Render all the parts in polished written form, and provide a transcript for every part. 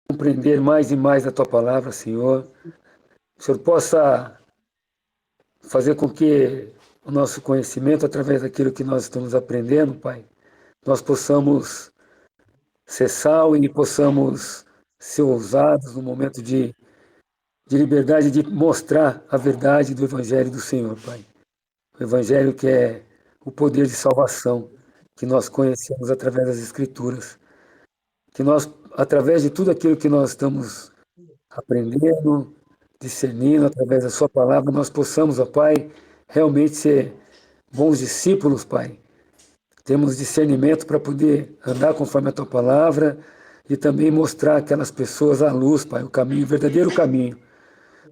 compreender mais e mais a Tua palavra, Senhor. Que o Senhor possa fazer com que o nosso conhecimento, através daquilo que nós estamos aprendendo, Pai, nós possamos ser sal e possamos ser ousados no momento de liberdade de mostrar a verdade do Evangelho do Senhor, Pai. O Evangelho que é o poder de salvação que nós conhecemos através das Escrituras. Que nós, através de tudo aquilo que nós estamos aprendendo, discernindo através da Sua palavra, nós possamos, ó Pai, realmente ser bons discípulos, Pai. Temos discernimento para poder andar conforme a Tua palavra e também mostrar aquelas pessoas a luz, Pai, o caminho, o verdadeiro caminho.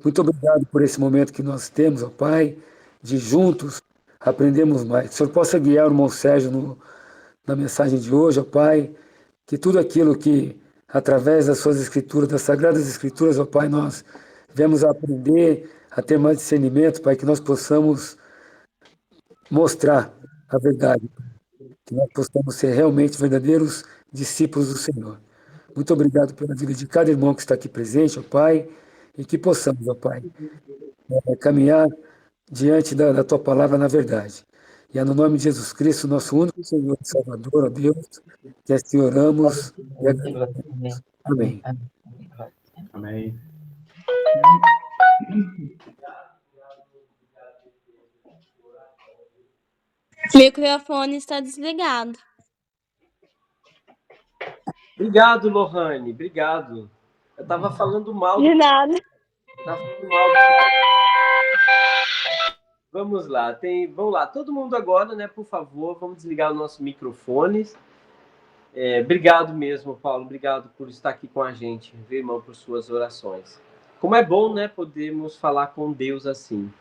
Muito obrigado por esse momento que nós temos, ó Pai, de juntos aprendermos mais. Que o Senhor possa guiar o irmão Sérgio na mensagem de hoje, ó Pai, que tudo aquilo que, através das Suas Escrituras, das Sagradas Escrituras, ó Pai, nós viemos a aprender, a ter mais discernimento, Pai, que nós possamos mostrar a verdade, que nós possamos ser realmente verdadeiros discípulos do Senhor. Muito obrigado pela vida de cada irmão que está aqui presente, ó Pai, e que possamos, ó Pai, caminhar diante da Tua palavra na verdade. E é no nome de Jesus Cristo, nosso único Senhor e Salvador, ó Deus, que assim oramos e agradecemos. Amém. Amém. Amém. Microfone está desligado. Obrigado, Lohane. Obrigado. Eu estava falando mal. De nada. Tava falando mal do... Vamos lá. Vamos lá. Todo mundo agora, né? Por favor, vamos desligar os nossos microfones. Obrigado mesmo, Paulo. Obrigado por estar aqui com a gente. Viu, irmão, por suas orações. Como é bom, né? Podermos falar com Deus assim.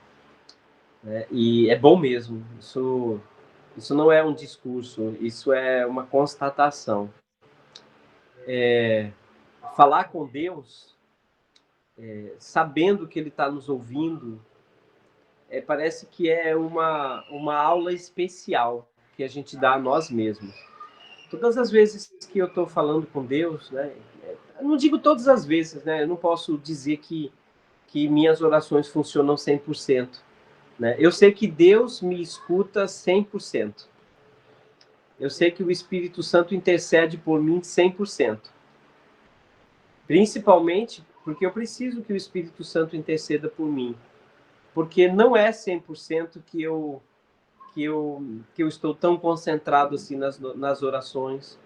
Né? E é bom mesmo. Isso não é um discurso. Isso é uma constatação. Falar com Deus, sabendo que Ele está nos ouvindo, parece que é uma aula especial que a gente dá a nós mesmos. Todas as vezes que eu estou falando com Deus, né, eu não digo todas as vezes, né, eu não posso dizer que minhas orações funcionam 100%. Né? Eu sei que Deus me escuta 100%. Eu sei que o Espírito Santo intercede por mim 100%. Principalmente porque eu preciso que o Espírito Santo interceda por mim. Porque não é 100% que eu estou tão concentrado assim nas orações.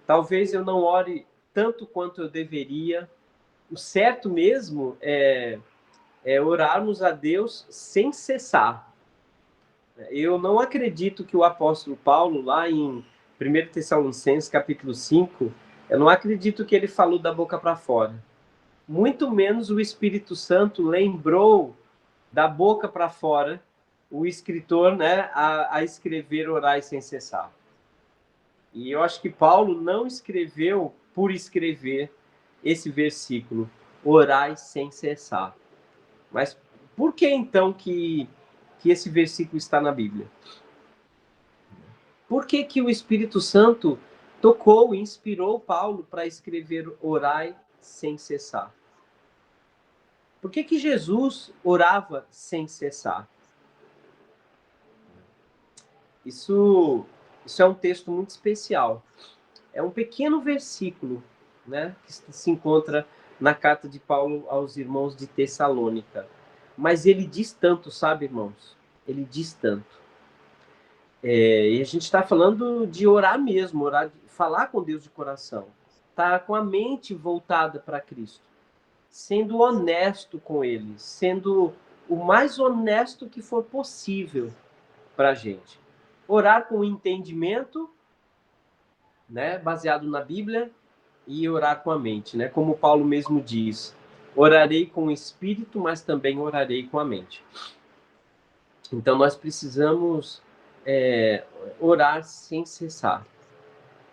Talvez eu não ore tanto quanto eu deveria. O certo mesmo é orarmos a Deus sem cessar. Eu não acredito que o apóstolo Paulo, lá em 1 Tessalonicenses, capítulo 5, eu não acredito que ele falou da boca para fora. Muito menos o Espírito Santo lembrou da boca para fora o escritor, né, a escrever orai sem cessar. E eu acho que Paulo não escreveu por escrever esse versículo, orai sem cessar. Mas por que então que esse versículo está na Bíblia? Por que o Espírito Santo tocou e inspirou Paulo para escrever orai sem cessar? Por que Jesus orava sem cessar? Isso é um texto muito especial. É um pequeno versículo, né, que se encontra na carta de Paulo aos irmãos de Tessalônica. Mas ele diz tanto, sabe, irmãos? Ele diz tanto. E a gente está falando de orar mesmo, orar, falar com Deus de coração. Tá com a mente voltada para Cristo. Sendo honesto com Ele. Sendo o mais honesto que for possível para a gente. Orar com entendimento, né, baseado na Bíblia, e orar com a mente, né? Como Paulo mesmo diz, orarei com o espírito, mas também orarei com a mente. Então nós precisamos orar sem cessar.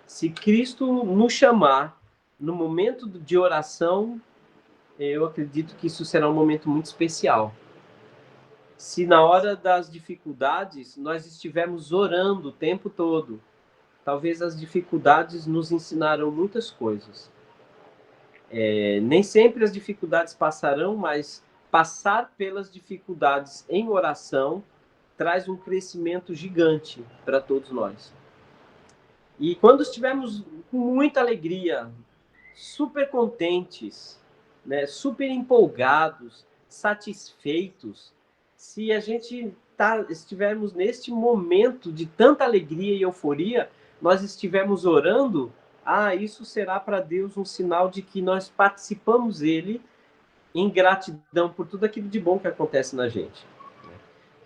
Se Cristo nos chamar no momento de oração, eu acredito que isso será um momento muito especial. Se na hora das dificuldades nós estivermos orando o tempo todo, talvez as dificuldades nos ensinarão muitas coisas. Nem sempre as dificuldades passarão, mas passar pelas dificuldades em oração traz um crescimento gigante para todos nós. E quando estivermos com muita alegria, super contentes, né, super empolgados, satisfeitos, se a gente estivermos neste momento de tanta alegria e euforia, nós estivermos orando, isso será para Deus um sinal de que nós participamos dele em gratidão por tudo aquilo de bom que acontece na gente.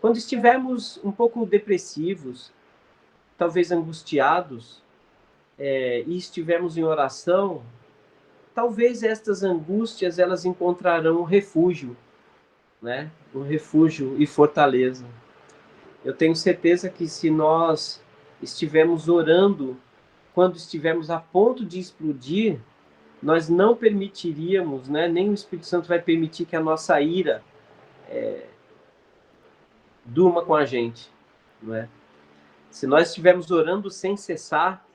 Quando estivermos um pouco depressivos, talvez angustiados, e estivermos em oração, talvez estas angústias elas encontrarão um refúgio, né? Um refúgio e fortaleza. Eu tenho certeza que se nós estivermos orando, quando estivermos a ponto de explodir, nós não permitiríamos, né? Nem o Espírito Santo vai permitir que a nossa ira durma com a gente, não é? Se nós estivermos orando sem cessar,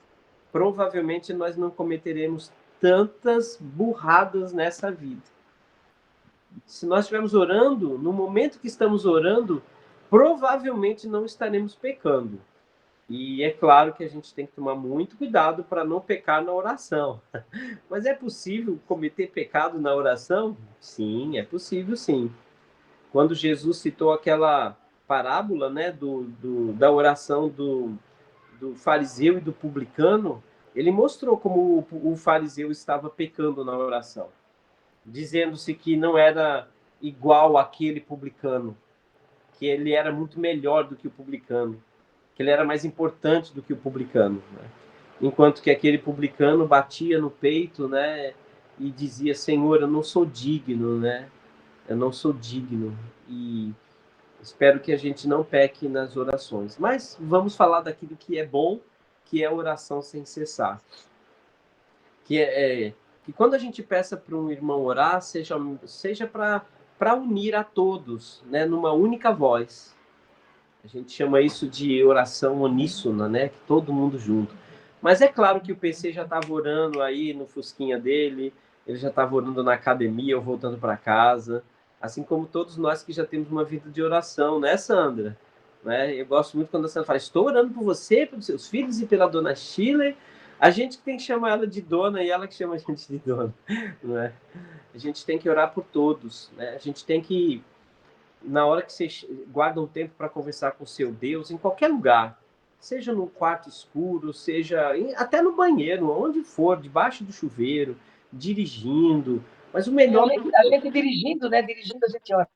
provavelmente nós não cometeremos tantas burradas nessa vida. Se nós estivermos orando, no momento que estamos orando, provavelmente não estaremos pecando. E é claro que a gente tem que tomar muito cuidado para não pecar na oração. Mas é possível cometer pecado na oração? Sim, é possível sim. Quando Jesus citou aquela parábola, né, da oração do fariseu e do publicano, ele mostrou como o fariseu estava pecando na oração, dizendo-se que não era igual àquele publicano, que ele era muito melhor do que o publicano, que ele era mais importante do que o publicano, né? Enquanto que aquele publicano batia no peito, né, e dizia: Senhor, eu não sou digno, né? Eu não sou digno. E espero que a gente não peque nas orações. Mas vamos falar daquilo que é bom, que é a oração sem cessar. Que quando a gente peça para um irmão orar, seja para unir a todos, né, numa única voz. A gente chama isso de oração uníssona, né, que todo mundo junto. Mas é claro que o PC já estava orando aí no fusquinha dele, ele já estava orando na academia ou voltando para casa, assim como todos nós que já temos uma vida de oração, né, Sandra? Né? Eu gosto muito quando a Sandra fala: estou orando por você, pelos seus filhos e pela dona Shirley. A gente que tem que chamar ela de dona e ela que chama a gente de dona, não é? A gente tem que orar por todos, né? A gente tem que, na hora que você guarda um tempo para conversar com o seu Deus, em qualquer lugar, seja no quarto escuro, seja até no banheiro, onde for, debaixo do chuveiro, dirigindo, mas o melhor... A gente dirigindo, né? Dirigindo a gente ora.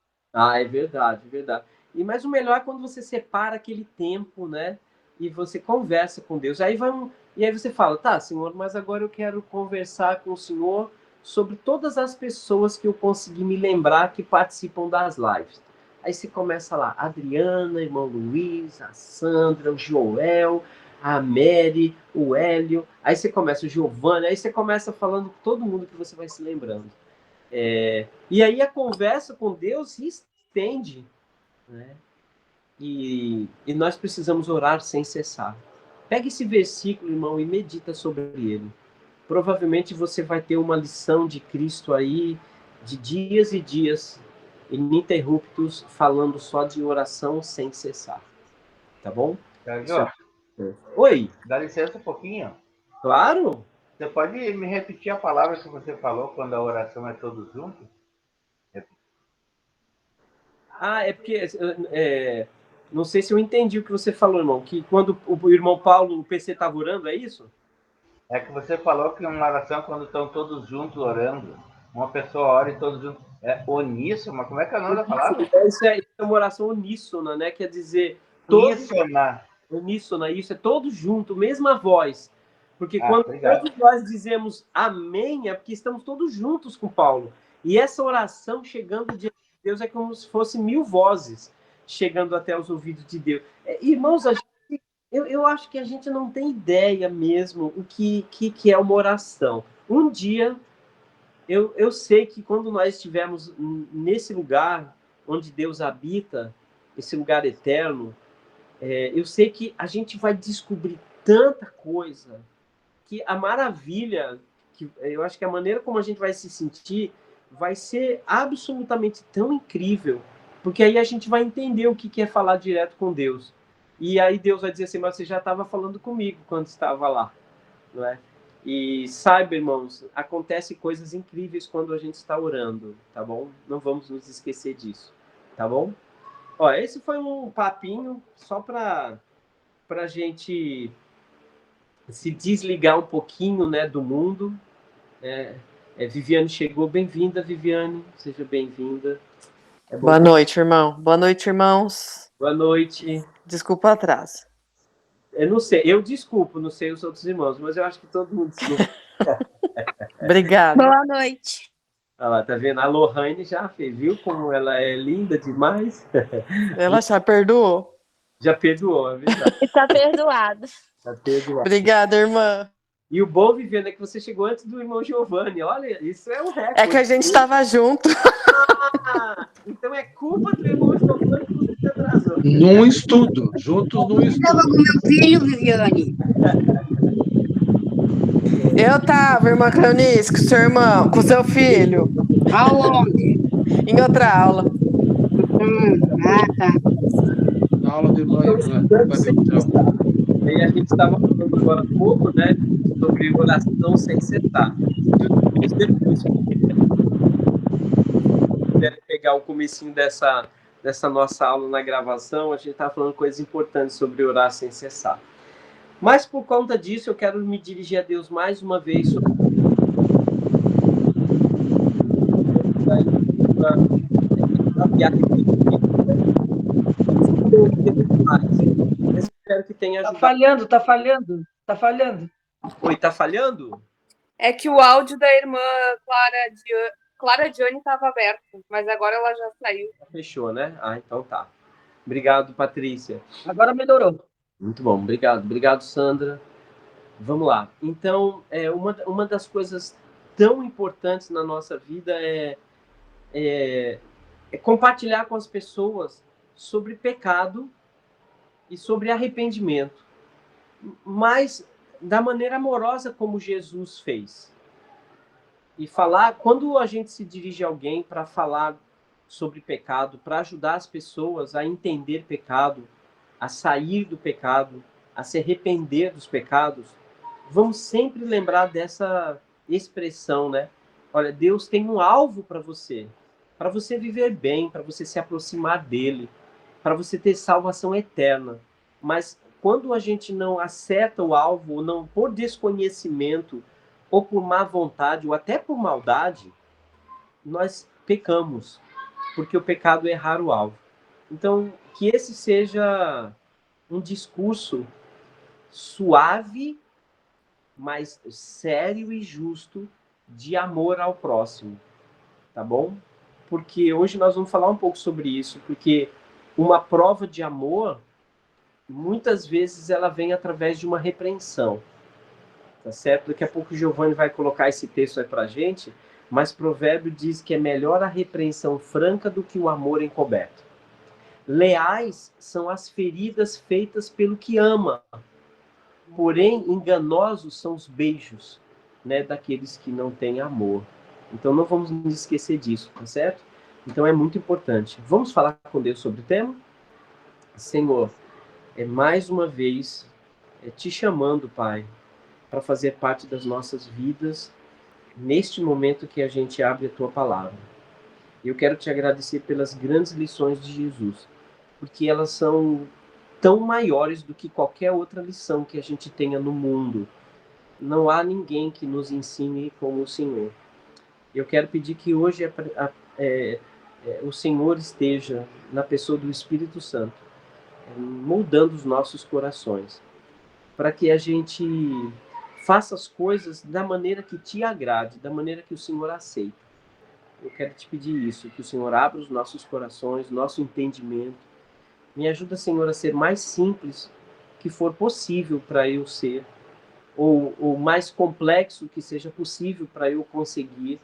É verdade, é verdade. Mas o melhor é quando você separa aquele tempo, né? E você conversa com Deus. E aí você fala: tá, Senhor, mas agora eu quero conversar com o Senhor sobre todas as pessoas que eu consegui me lembrar que participam das lives. Aí você começa lá: a Adriana, irmão Luiz, a Sandra, o Joel, a Mary, o Hélio. Aí você começa o Giovanni, aí você começa falando com todo mundo que você vai se lembrando. E aí a conversa com Deus se estende, né? E nós precisamos orar sem cessar. Pega esse versículo, irmão, e medita sobre ele. Provavelmente você vai ter uma lição de Cristo aí, de dias e dias ininterruptos, falando só de oração sem cessar. Tá bom? Sérgio, Oi. dá licença um pouquinho. Claro. Você pode me repetir a palavra que você falou quando a oração é todos juntos? É porque... não sei se eu entendi o que você falou, irmão. Que quando o irmão Paulo, o PC estava orando, é isso? É que você falou que uma oração, quando estão todos juntos orando, uma pessoa ora e todos juntos... É uníssona? Como é que é o nome da palavra? Isso é uma oração uníssona, né? Quer dizer... Uníssona, isso é todos juntos, mesma voz. Porque quando todos nós dizemos amém, é porque estamos todos juntos com Paulo. E essa oração chegando diante de Deus é como se fosse 1000 vozes chegando até os ouvidos de Deus. Irmãos, eu acho que a gente não tem ideia mesmo o que é uma oração. Um dia, eu sei que quando nós estivermos nesse lugar onde Deus habita, esse lugar eterno, eu sei que a gente vai descobrir tanta coisa, que a maravilha eu acho que a maneira como a gente vai se sentir vai ser absolutamente tão incrível, porque aí a gente vai entender o que é falar direto com Deus. E aí Deus vai dizer assim, mas você já estava falando comigo quando estava lá, não é? E saiba, irmãos, acontecem coisas incríveis quando a gente está orando, tá bom? Não vamos nos esquecer disso, tá bom? Ó, esse foi um papinho só para a gente se desligar um pouquinho, né, do mundo. Viviane chegou, bem-vinda, Viviane, seja bem-vinda. Boa noite, irmão. Boa noite, irmãos. Boa noite. Desculpa o atraso. Eu não sei, eu desculpo, não sei os outros irmãos, mas eu acho que todo mundo desculpa. Obrigada. Boa noite. Olha lá, tá vendo? A Lohane já fez, viu como ela é linda demais? Ela já perdoou? Já perdoou, é verdade. Está perdoado. Já perdoou. Obrigada, irmã. E o bom, Viviane, é que você chegou antes do irmão Giovanni. Olha, isso é um recorde. É que a gente estava junto. Então é culpa do irmão Giovanni que você se atrasou. Num estudo, juntos num estudo. Estava com meu filho, Viviane. Eu tava, irmã Cleonice, com seu irmão, com seu filho. Aonde? Em outra aula. Tá. Na aula de banho, E aí a gente estava falando agora há pouco, né, sobre oração sem cessar. Se depois puder pegar o comecinho dessa nossa aula na gravação, a gente está falando coisas importantes sobre orar sem cessar. Mas por conta disso, eu quero me dirigir a Deus mais uma vez sobre espero que tenha ajudado. Tá falhando. Oi, tá falhando? É que o áudio da irmã Clara Dione estava aberto, mas agora ela já saiu. Fechou, né? Ah, então tá. Obrigado, Patrícia. Agora melhorou. Muito bom, obrigado. Obrigado, Sandra. Vamos lá. Então, uma das coisas tão importantes na nossa vida é compartilhar com as pessoas sobre pecado e sobre arrependimento, mas da maneira amorosa como Jesus fez. E falar, quando a gente se dirige a alguém para falar sobre pecado, para ajudar as pessoas a entender pecado, a sair do pecado, a se arrepender dos pecados, vamos sempre lembrar dessa expressão, né? Olha, Deus tem um alvo para você viver bem, para você se aproximar dele, para você ter salvação eterna. Mas quando a gente não acerta o alvo, ou não por desconhecimento, ou por má vontade, ou até por maldade, nós pecamos, porque o pecado é errar o alvo. Então, que esse seja um discurso suave, mas sério e justo de amor ao próximo, tá bom? Porque hoje nós vamos falar um pouco sobre isso, porque uma prova de amor, muitas vezes ela vem através de uma repreensão, tá certo? Daqui a pouco o Giovanni vai colocar esse texto aí pra gente, mas Provérbio diz que é melhor a repreensão franca do que o amor encoberto. Leais são as feridas feitas pelo que ama, porém enganosos são os beijos, né, daqueles que não têm amor. Então não vamos nos esquecer disso, tá certo? Então é muito importante. Vamos falar com Deus sobre o tema? Senhor, mais uma vez te chamando, Pai, para fazer parte das nossas vidas neste momento que a gente abre a Tua Palavra. Eu quero te agradecer pelas grandes lições de Jesus, porque elas são tão maiores do que qualquer outra lição que a gente tenha no mundo. Não há ninguém que nos ensine como o Senhor. Eu quero pedir que hoje o Senhor esteja na pessoa do Espírito Santo, moldando os nossos corações, para que a gente faça as coisas da maneira que te agrade, da maneira que o Senhor aceita. Eu quero te pedir isso, que o Senhor abra os nossos corações, nosso entendimento. Me ajuda, Senhor, a ser mais simples que for possível para eu ser, ou mais complexo que seja possível para eu conseguir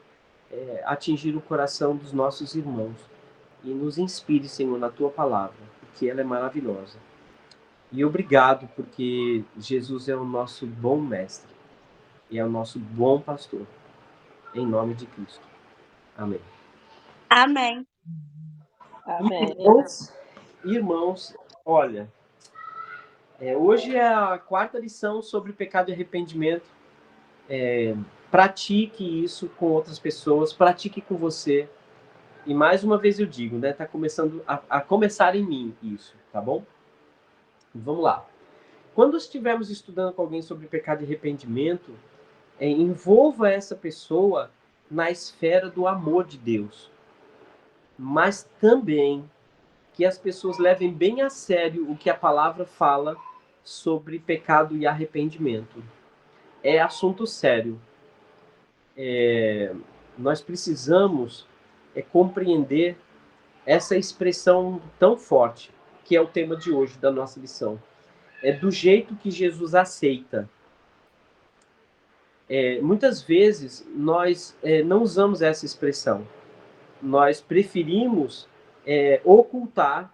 atingir o coração dos nossos irmãos. E nos inspire, Senhor, na Tua Palavra, porque ela é maravilhosa. E obrigado, porque Jesus é o nosso bom mestre. e é o nosso bom pastor. Em nome de Cristo. Amém. Amém. Amém. Irmãos, olha, hoje é a 4ª lição sobre pecado e arrependimento. Pratique isso com outras pessoas, pratique com você. E mais uma vez eu digo, né? Tá começando a começar em mim isso, tá bom? Vamos lá. Quando estivermos estudando com alguém sobre pecado e arrependimento, envolva essa pessoa na esfera do amor de Deus. Mas também que as pessoas levem bem a sério o que a palavra fala sobre pecado e arrependimento. É assunto sério. Nós precisamos compreender essa expressão tão forte, que é o tema de hoje da nossa lição. É do jeito que Jesus aceita. Muitas vezes nós não usamos essa expressão. Nós preferimos ocultar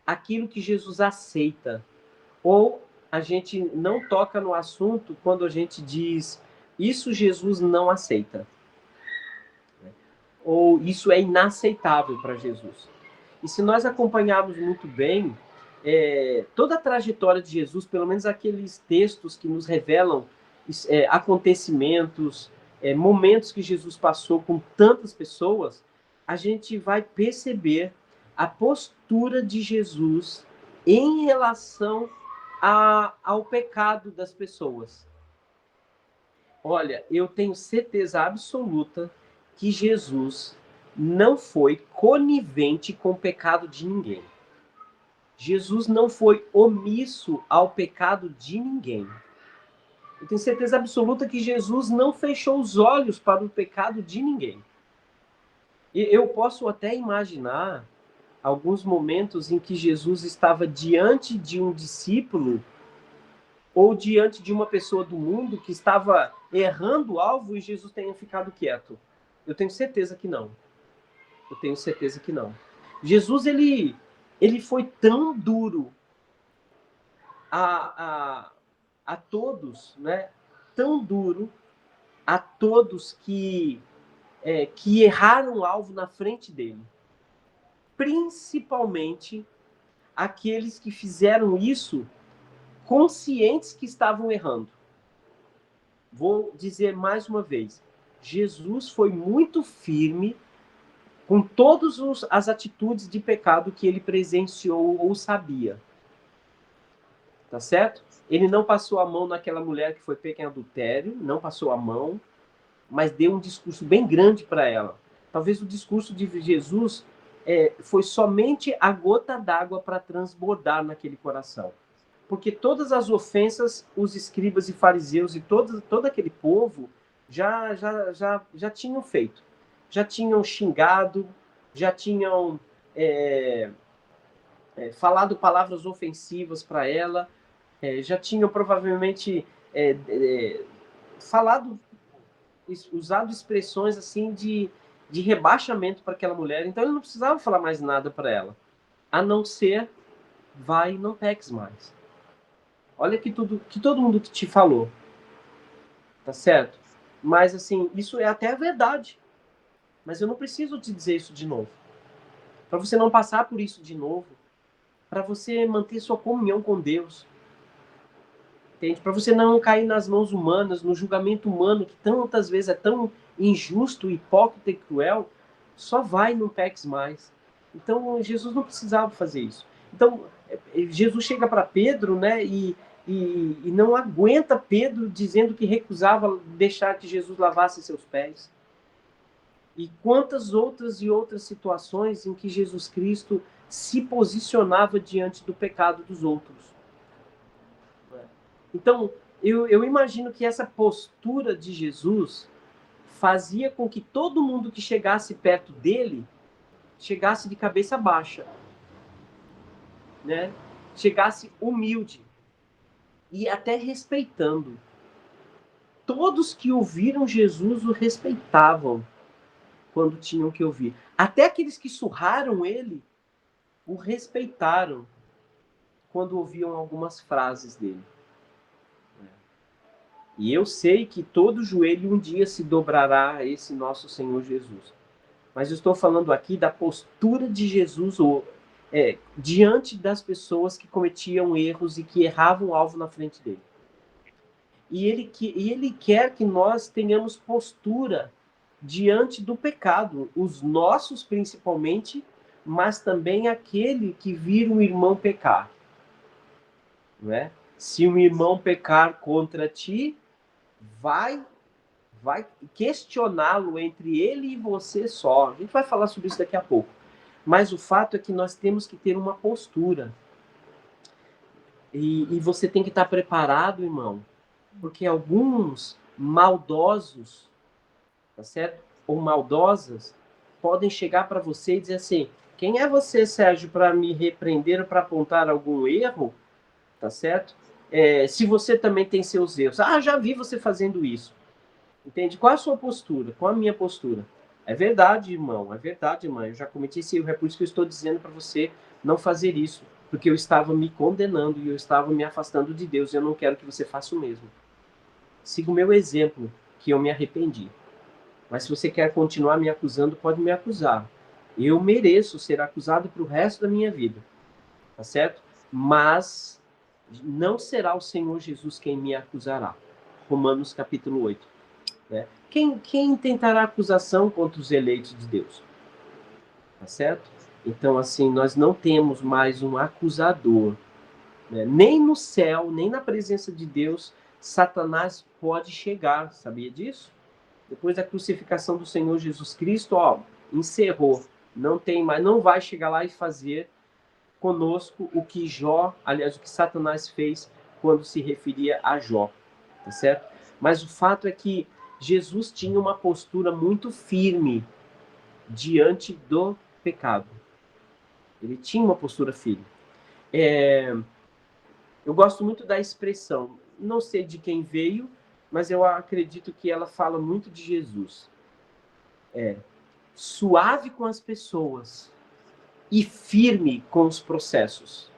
aquilo que Jesus aceita. Ou a gente não toca no assunto quando a gente diz isso Jesus não aceita. Ou isso é inaceitável para Jesus. E se nós acompanharmos muito bem toda a trajetória de Jesus, pelo menos aqueles textos que nos revelam acontecimentos, momentos que Jesus passou com tantas pessoas, a gente vai perceber a postura de Jesus em relação ao pecado das pessoas. Olha, eu tenho certeza absoluta que Jesus não foi conivente com o pecado de ninguém. Jesus não foi omisso ao pecado de ninguém. Eu tenho certeza absoluta que Jesus não fechou os olhos para o pecado de ninguém. E eu posso até imaginar alguns momentos em que Jesus estava diante de um discípulo ou diante de uma pessoa do mundo que estava errando o alvo e Jesus tenha ficado quieto. Eu tenho certeza que não. Eu tenho certeza que não. Jesus, ele foi tão duro a todos, né? Tão duro a todos que erraram o alvo na frente dele. Principalmente aqueles que fizeram isso conscientes que estavam errando. Vou dizer mais uma vez, Jesus foi muito firme com todas as atitudes de pecado que ele presenciou ou sabia. Tá certo? Ele não passou a mão naquela mulher que foi pega em adultério, não passou a mão, mas deu um discurso bem grande para ela. Talvez o discurso de Jesus foi somente a gota d'água para transbordar naquele coração. Porque todas as ofensas, os escribas e fariseus e todo aquele povo já tinham feito. Já tinham xingado, já tinham falado palavras ofensivas para ela, já tinham provavelmente usado expressões assim de rebaixamento para aquela mulher. Então ele não precisava falar mais nada para ela, a não ser vai e não peques mais. Olha que todo mundo te falou, tá certo? Mas assim, isso é até verdade. Mas eu não preciso te dizer isso de novo. Para você não passar por isso de novo, para você manter sua comunhão com Deus. Entende? Para você não cair nas mãos humanas, no julgamento humano, que tantas vezes é tão injusto, hipócrita e cruel, só vai e não peques mais. Então, Jesus não precisava fazer isso. Então, Jesus chega para Pedro, né, e não aguenta Pedro dizendo que recusava deixar que Jesus lavasse seus pés. E quantas outras e outras situações em que Jesus Cristo se posicionava diante do pecado dos outros. Então, eu imagino que essa postura de Jesus fazia com que todo mundo que chegasse perto dele chegasse de cabeça baixa, né? Chegasse humilde e até respeitando. Todos que ouviram Jesus o respeitavam quando tinham que ouvir. Até aqueles que surraram ele o respeitaram quando ouviam algumas frases dele. E eu sei que todo joelho um dia se dobrará a esse nosso Senhor Jesus. Mas eu estou falando aqui da postura de Jesus diante das pessoas que cometiam erros e que erravam o alvo na frente dele. E ele quer que nós tenhamos postura diante do pecado, os nossos principalmente, mas também aquele que vira um irmão pecar. Não é? Se um irmão pecar contra ti, vai questioná-lo entre ele e você só. A gente vai falar sobre isso daqui a pouco. Mas o fato é que nós temos que ter uma postura. E você tem que estar preparado, irmão, porque alguns maldosos, tá certo? Ou maldosas, podem chegar para você e dizer assim: quem é você, Sérgio, para me repreender ou para apontar algum erro? Tá certo? Se você também tem seus erros. Ah, já vi você fazendo isso. Entende? Qual é a sua postura? Qual a minha postura? É verdade, irmão. É verdade, irmã. Eu já cometi esse erro. É por isso que eu estou dizendo para você não fazer isso. Porque eu estava me condenando e eu estava me afastando de Deus. E eu não quero que você faça o mesmo. Siga o meu exemplo, que eu me arrependi. Mas se você quer continuar me acusando, pode me acusar. Eu mereço ser acusado para o resto da minha vida. Tá certo? Mas não será o Senhor Jesus quem me acusará. Romanos capítulo 8. Né? Quem tentará acusação contra os eleitos de Deus? Tá certo? Então, assim, nós não temos mais um acusador. Né? Nem no céu, nem na presença de Deus, Satanás pode chegar. Sabia disso? Depois da crucificação do Senhor Jesus Cristo, encerrou. Não tem mais, não vai chegar lá e fazer conosco o que o que Satanás fez quando se referia a Jó. Tá certo? Mas o fato é que Jesus tinha uma postura muito firme diante do pecado. Ele tinha uma postura firme. Eu gosto muito da expressão, não sei de quem veio, mas eu acredito que ela fala muito de Jesus. Suave com as pessoas e firme com os processos.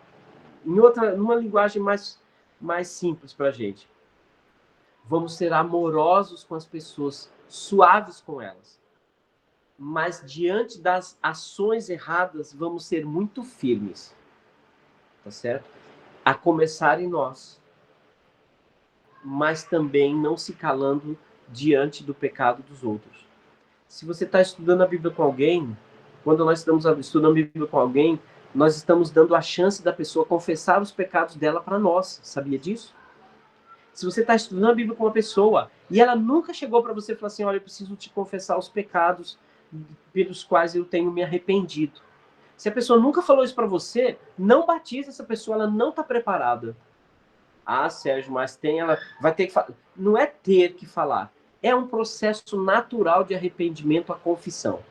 Numa linguagem mais simples para a gente. Vamos ser amorosos com as pessoas, suaves com elas. Mas diante das ações erradas, vamos ser muito firmes. Tá certo? A começar em nós. Mas também não se calando diante do pecado dos outros. Se você está estudando a Bíblia com alguém, quando nós estamos estudando a Bíblia com alguém, nós estamos dando a chance da pessoa confessar os pecados dela para nós. Sabia disso? Se você está estudando a Bíblia com uma pessoa e ela nunca chegou para você e falou assim: olha, eu preciso te confessar os pecados pelos quais eu tenho me arrependido. Se a pessoa nunca falou isso para você, não batiza essa pessoa, ela não está preparada. Ah, Sérgio, mas ela vai ter que falar. Não é ter que falar. É um processo natural de arrependimento, a confissão.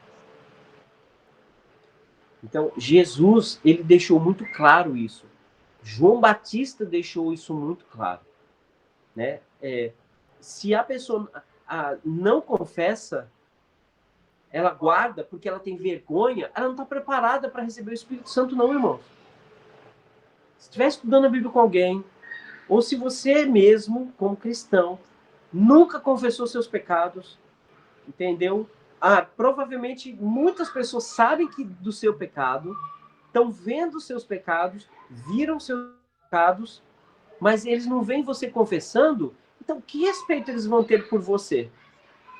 Então, Jesus, ele deixou muito claro isso. João Batista deixou isso muito claro. Né? Se a pessoa não confessa, ela guarda porque ela tem vergonha, ela não está preparada para receber o Espírito Santo, não, irmão. Se estiver estudando a Bíblia com alguém, ou se você mesmo, como cristão, nunca confessou seus pecados, entendeu? Provavelmente muitas pessoas sabem do seu pecado, estão vendo os seus pecados, viram seus pecados, mas eles não veem você confessando, então que respeito eles vão ter por você?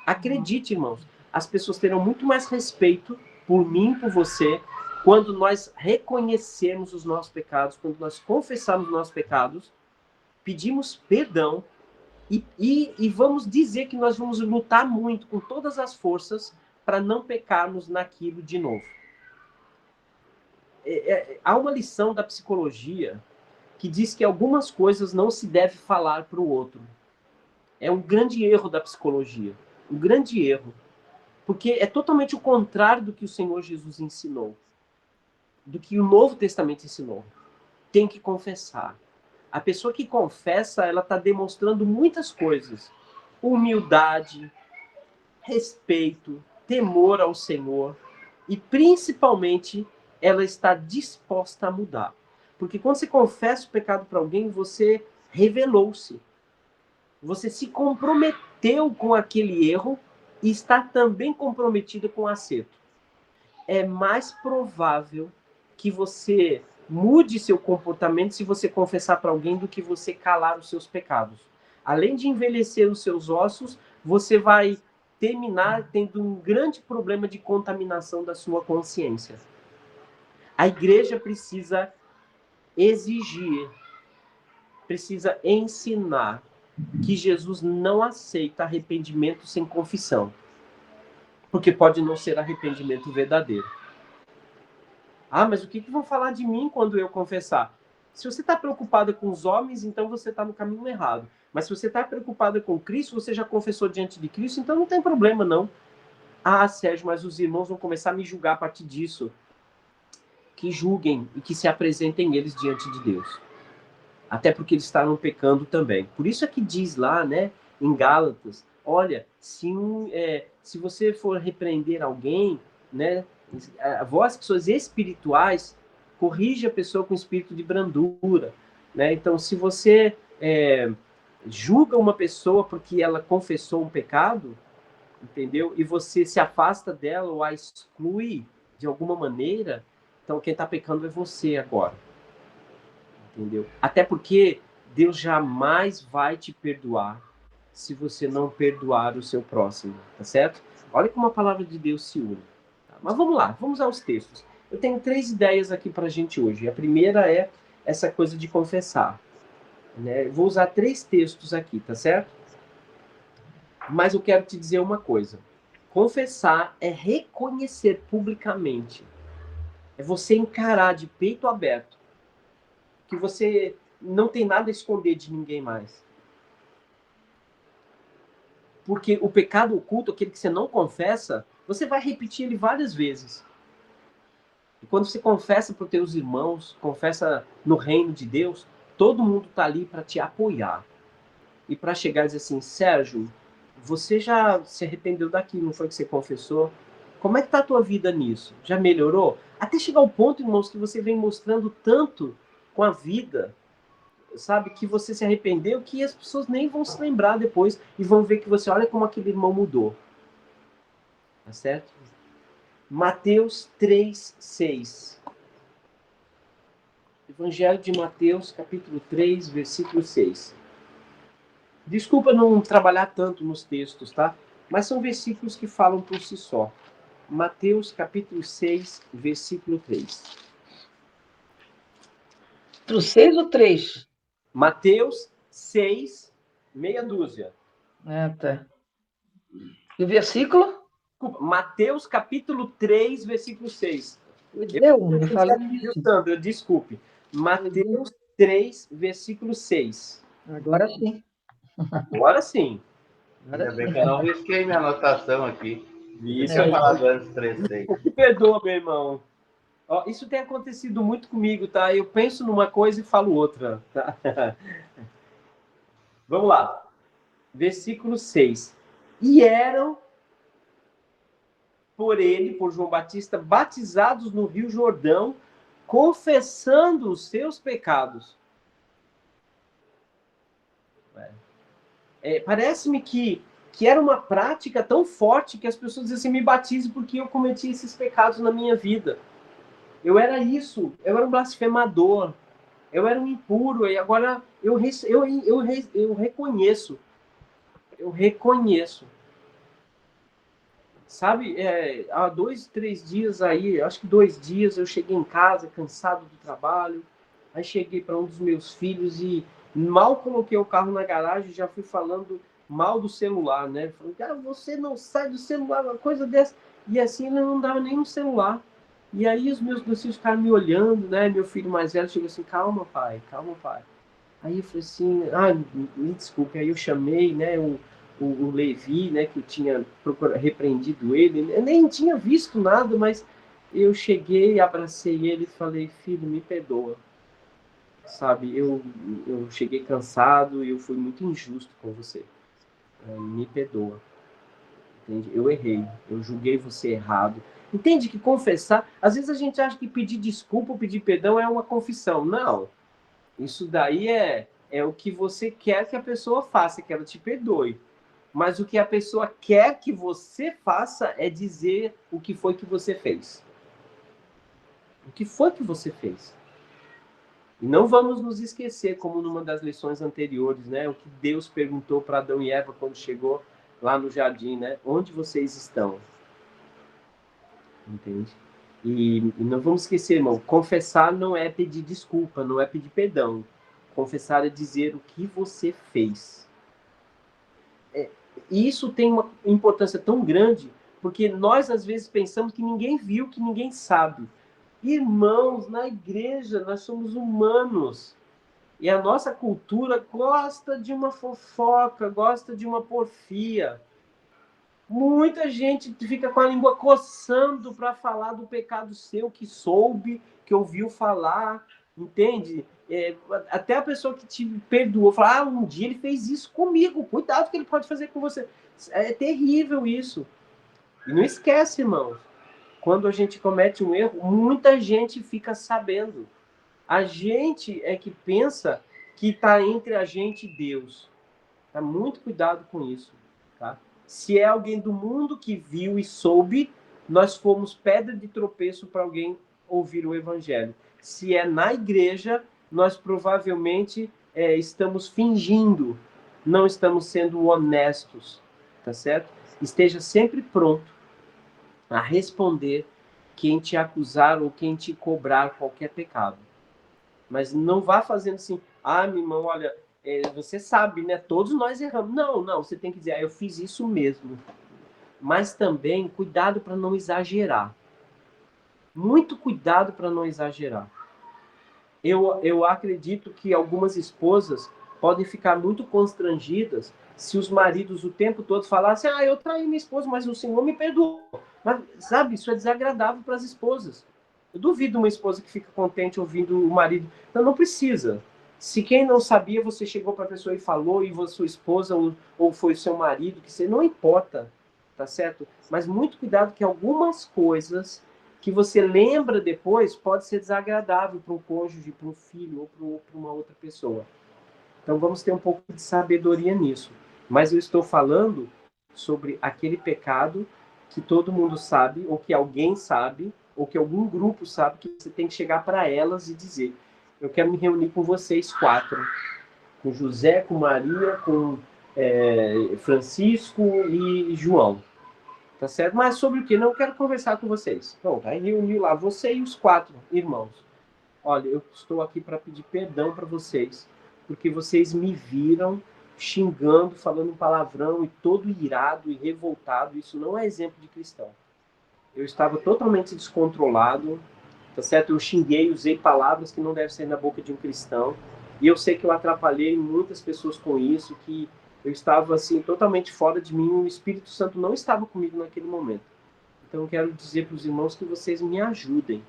Acredite, irmãos, as pessoas terão muito mais respeito por mim, por você, quando nós reconhecermos os nossos pecados, quando nós confessarmos os nossos pecados, pedimos perdão e vamos dizer que nós vamos lutar muito com todas as forças para não pecarmos naquilo de novo. Há uma lição da psicologia que diz que algumas coisas não se deve falar para o outro. É um grande erro da psicologia. Um grande erro. Porque é totalmente o contrário do que o Senhor Jesus ensinou. Do que o Novo Testamento ensinou. Tem que confessar. A pessoa que confessa, ela está demonstrando muitas coisas. Humildade, respeito, temor ao Senhor. E, principalmente, ela está disposta a mudar. Porque quando você confessa o pecado para alguém, você revelou-se. Você se comprometeu com aquele erro e está também comprometido com o acerto. É mais provável que você mude seu comportamento se você confessar para alguém do que você calar os seus pecados. Além de envelhecer os seus ossos, você vai terminar tendo um grande problema de contaminação da sua consciência. A igreja precisa exigir, precisa ensinar que Jesus não aceita arrependimento sem confissão, porque pode não ser arrependimento verdadeiro. Ah, mas o que vão falar de mim quando eu confessar? Se você está preocupada com os homens, então você está no caminho errado. Mas se você está preocupada com Cristo, você já confessou diante de Cristo, então não tem problema, não. Ah, Sérgio, mas os irmãos vão começar a me julgar a partir disso. Que julguem e que se apresentem eles diante de Deus. Até porque eles estavam pecando também. Por isso é que diz lá, né, em Gálatas, olha, se você for repreender alguém, né, vós que sois espirituais, corrige a pessoa com espírito de brandura, né? Então, se você julga uma pessoa porque ela confessou um pecado, entendeu? E você se afasta dela ou a exclui de alguma maneira, então quem está pecando é você agora. Entendeu? Até porque Deus jamais vai te perdoar se você não perdoar o seu próximo, tá certo? Olha como a palavra de Deus se une. Tá? Mas vamos lá, vamos aos textos. Eu tenho 3 ideias aqui para a gente hoje. A primeira é essa coisa de confessar. Né? Eu vou usar 3 textos aqui, tá certo? Mas eu quero te dizer uma coisa. Confessar é reconhecer publicamente. É você encarar de peito aberto que você não tem nada a esconder de ninguém mais. Porque o pecado oculto, aquele que você não confessa, você vai repetir ele várias vezes. E quando você confessa para os teus irmãos, confessa no reino de Deus, todo mundo está ali para te apoiar. E para chegar e dizer assim, Sérgio, você já se arrependeu daquilo, não foi que você confessou? Como é que está a tua vida nisso? Já melhorou? Até chegar ao ponto, irmãos, que você vem mostrando tanto com a vida, sabe, que você se arrependeu, que as pessoas nem vão se lembrar depois e vão ver que você, olha como aquele irmão mudou. Tá certo? Mateus 3:6. Evangelho de Mateus, capítulo 3, versículo 6. Desculpa não trabalhar tanto nos textos, tá? Mas são versículos que falam por si só. Mateus, capítulo 6, versículo 3. Do 6 ou 3? Mateus 6, meia dúzia. Ah, tá. E o versículo? Desculpa, Mateus, capítulo 3, versículo 6. Eu falei isso. Sandra, desculpe. Mateus 3, versículo 6. Agora sim. Agora sim. Ainda bem que eu não risquei minha anotação aqui. Isso Eu aí. tinha falado antes 3:6. Me perdoa, meu irmão. Ó, isso tem acontecido muito comigo, tá? Eu penso numa coisa e falo outra. Tá? Vamos lá. Versículo 6. E eram por ele, por João Batista, batizados no Rio Jordão, confessando os seus pecados. Parece-me que era uma prática tão forte que as pessoas dizem assim, me batize porque eu cometi esses pecados na minha vida. Eu era isso, eu era um blasfemador, eu era um impuro, e agora eu reconheço. Eu reconheço. Sabe, há 2, 3 dias aí, acho que 2 dias, eu cheguei em casa cansado do trabalho, aí cheguei para um dos meus filhos e mal coloquei o carro na garagem, já fui falando mal do celular, né? Falei, cara, você não sai do celular, uma coisa dessa. E assim, ele não dava nem no celular. E aí os meus 2 filhos ficaram me olhando, né? Meu filho mais velho chegou assim, calma, pai, calma, pai. Aí eu falei assim, me desculpe. Aí eu chamei, né, o Levi, né, que eu tinha repreendido ele. Eu nem tinha visto nada, mas eu cheguei, abracei ele e falei, filho, me perdoa. Sabe, eu cheguei cansado e eu fui muito injusto com você. Me perdoa. Entende? Eu errei, eu julguei você errado. Entende que confessar, às vezes a gente acha que pedir desculpa ou pedir perdão é uma confissão. Não. Isso daí é é o que você quer que a pessoa faça, que ela te perdoe. Mas o que a pessoa quer que você faça é dizer o que foi que você fez. O que foi que você fez? E não vamos nos esquecer, como numa das lições anteriores, né? O que Deus perguntou para Adão e Eva quando chegou lá no jardim, né? Onde vocês estão? Entende? E não vamos esquecer, irmão, confessar não é pedir desculpa, não é pedir perdão. Confessar é dizer o que você fez. E isso tem uma importância tão grande, porque nós às vezes pensamos que ninguém viu, que ninguém sabe. Irmãos, na igreja nós somos humanos. E a nossa cultura gosta de uma fofoca, gosta de uma porfia. Muita gente fica com a língua coçando para falar do pecado seu, que soube, que ouviu falar, entende? Até a pessoa que te perdoou, fala, um dia ele fez isso comigo, cuidado que ele pode fazer com você. É terrível isso. E não esquece, irmãos, quando a gente comete um erro, muita gente fica sabendo. A gente é que pensa que está entre a gente e Deus. Tá? Muito cuidado com isso, tá? Se é alguém do mundo que viu e soube, nós fomos pedra de tropeço para alguém ouvir o evangelho. Se é na igreja, nós provavelmente estamos fingindo, não estamos sendo honestos, tá certo? Esteja sempre pronto a responder quem te acusar ou quem te cobrar qualquer pecado. Mas não vá fazendo assim, meu irmão, olha, você sabe, né? Todos nós erramos. Não, você tem que dizer, eu fiz isso mesmo. Mas também, cuidado para não exagerar. Muito cuidado para não exagerar. Eu acredito que algumas esposas podem ficar muito constrangidas se os maridos o tempo todo falassem, eu traí minha esposa, mas o Senhor me perdoou. Mas, sabe, isso é desagradável para as esposas. Eu duvido uma esposa que fica contente ouvindo o marido. Então, não precisa. Se quem não sabia, você chegou para a pessoa e falou, e sua esposa ou foi seu marido, que você não importa, tá certo? Mas muito cuidado que algumas coisas que você lembra depois pode ser desagradável para um cônjuge, para um filho ou para uma outra pessoa. Então vamos ter um pouco de sabedoria nisso. Mas eu estou falando sobre aquele pecado que todo mundo sabe, ou que alguém sabe, ou que algum grupo sabe, que você tem que chegar para elas e dizer, eu quero me reunir com vocês 4, com José, com Maria, com Francisco e João. Tá certo? Mas sobre o que? Não, eu quero conversar com vocês. Então, aí reuniu lá você e os 4 irmãos. Olha, eu estou aqui para pedir perdão para vocês, porque vocês me viram xingando, falando palavrão e todo irado e revoltado. Isso não é exemplo de cristão. Eu estava totalmente descontrolado, tá certo? Eu xinguei, usei palavras que não devem ser na boca de um cristão. E eu sei que eu atrapalhei muitas pessoas com isso, que eu estava assim totalmente fora de mim, o Espírito Santo não estava comigo naquele momento. Então eu quero dizer para os irmãos que vocês me ajudem,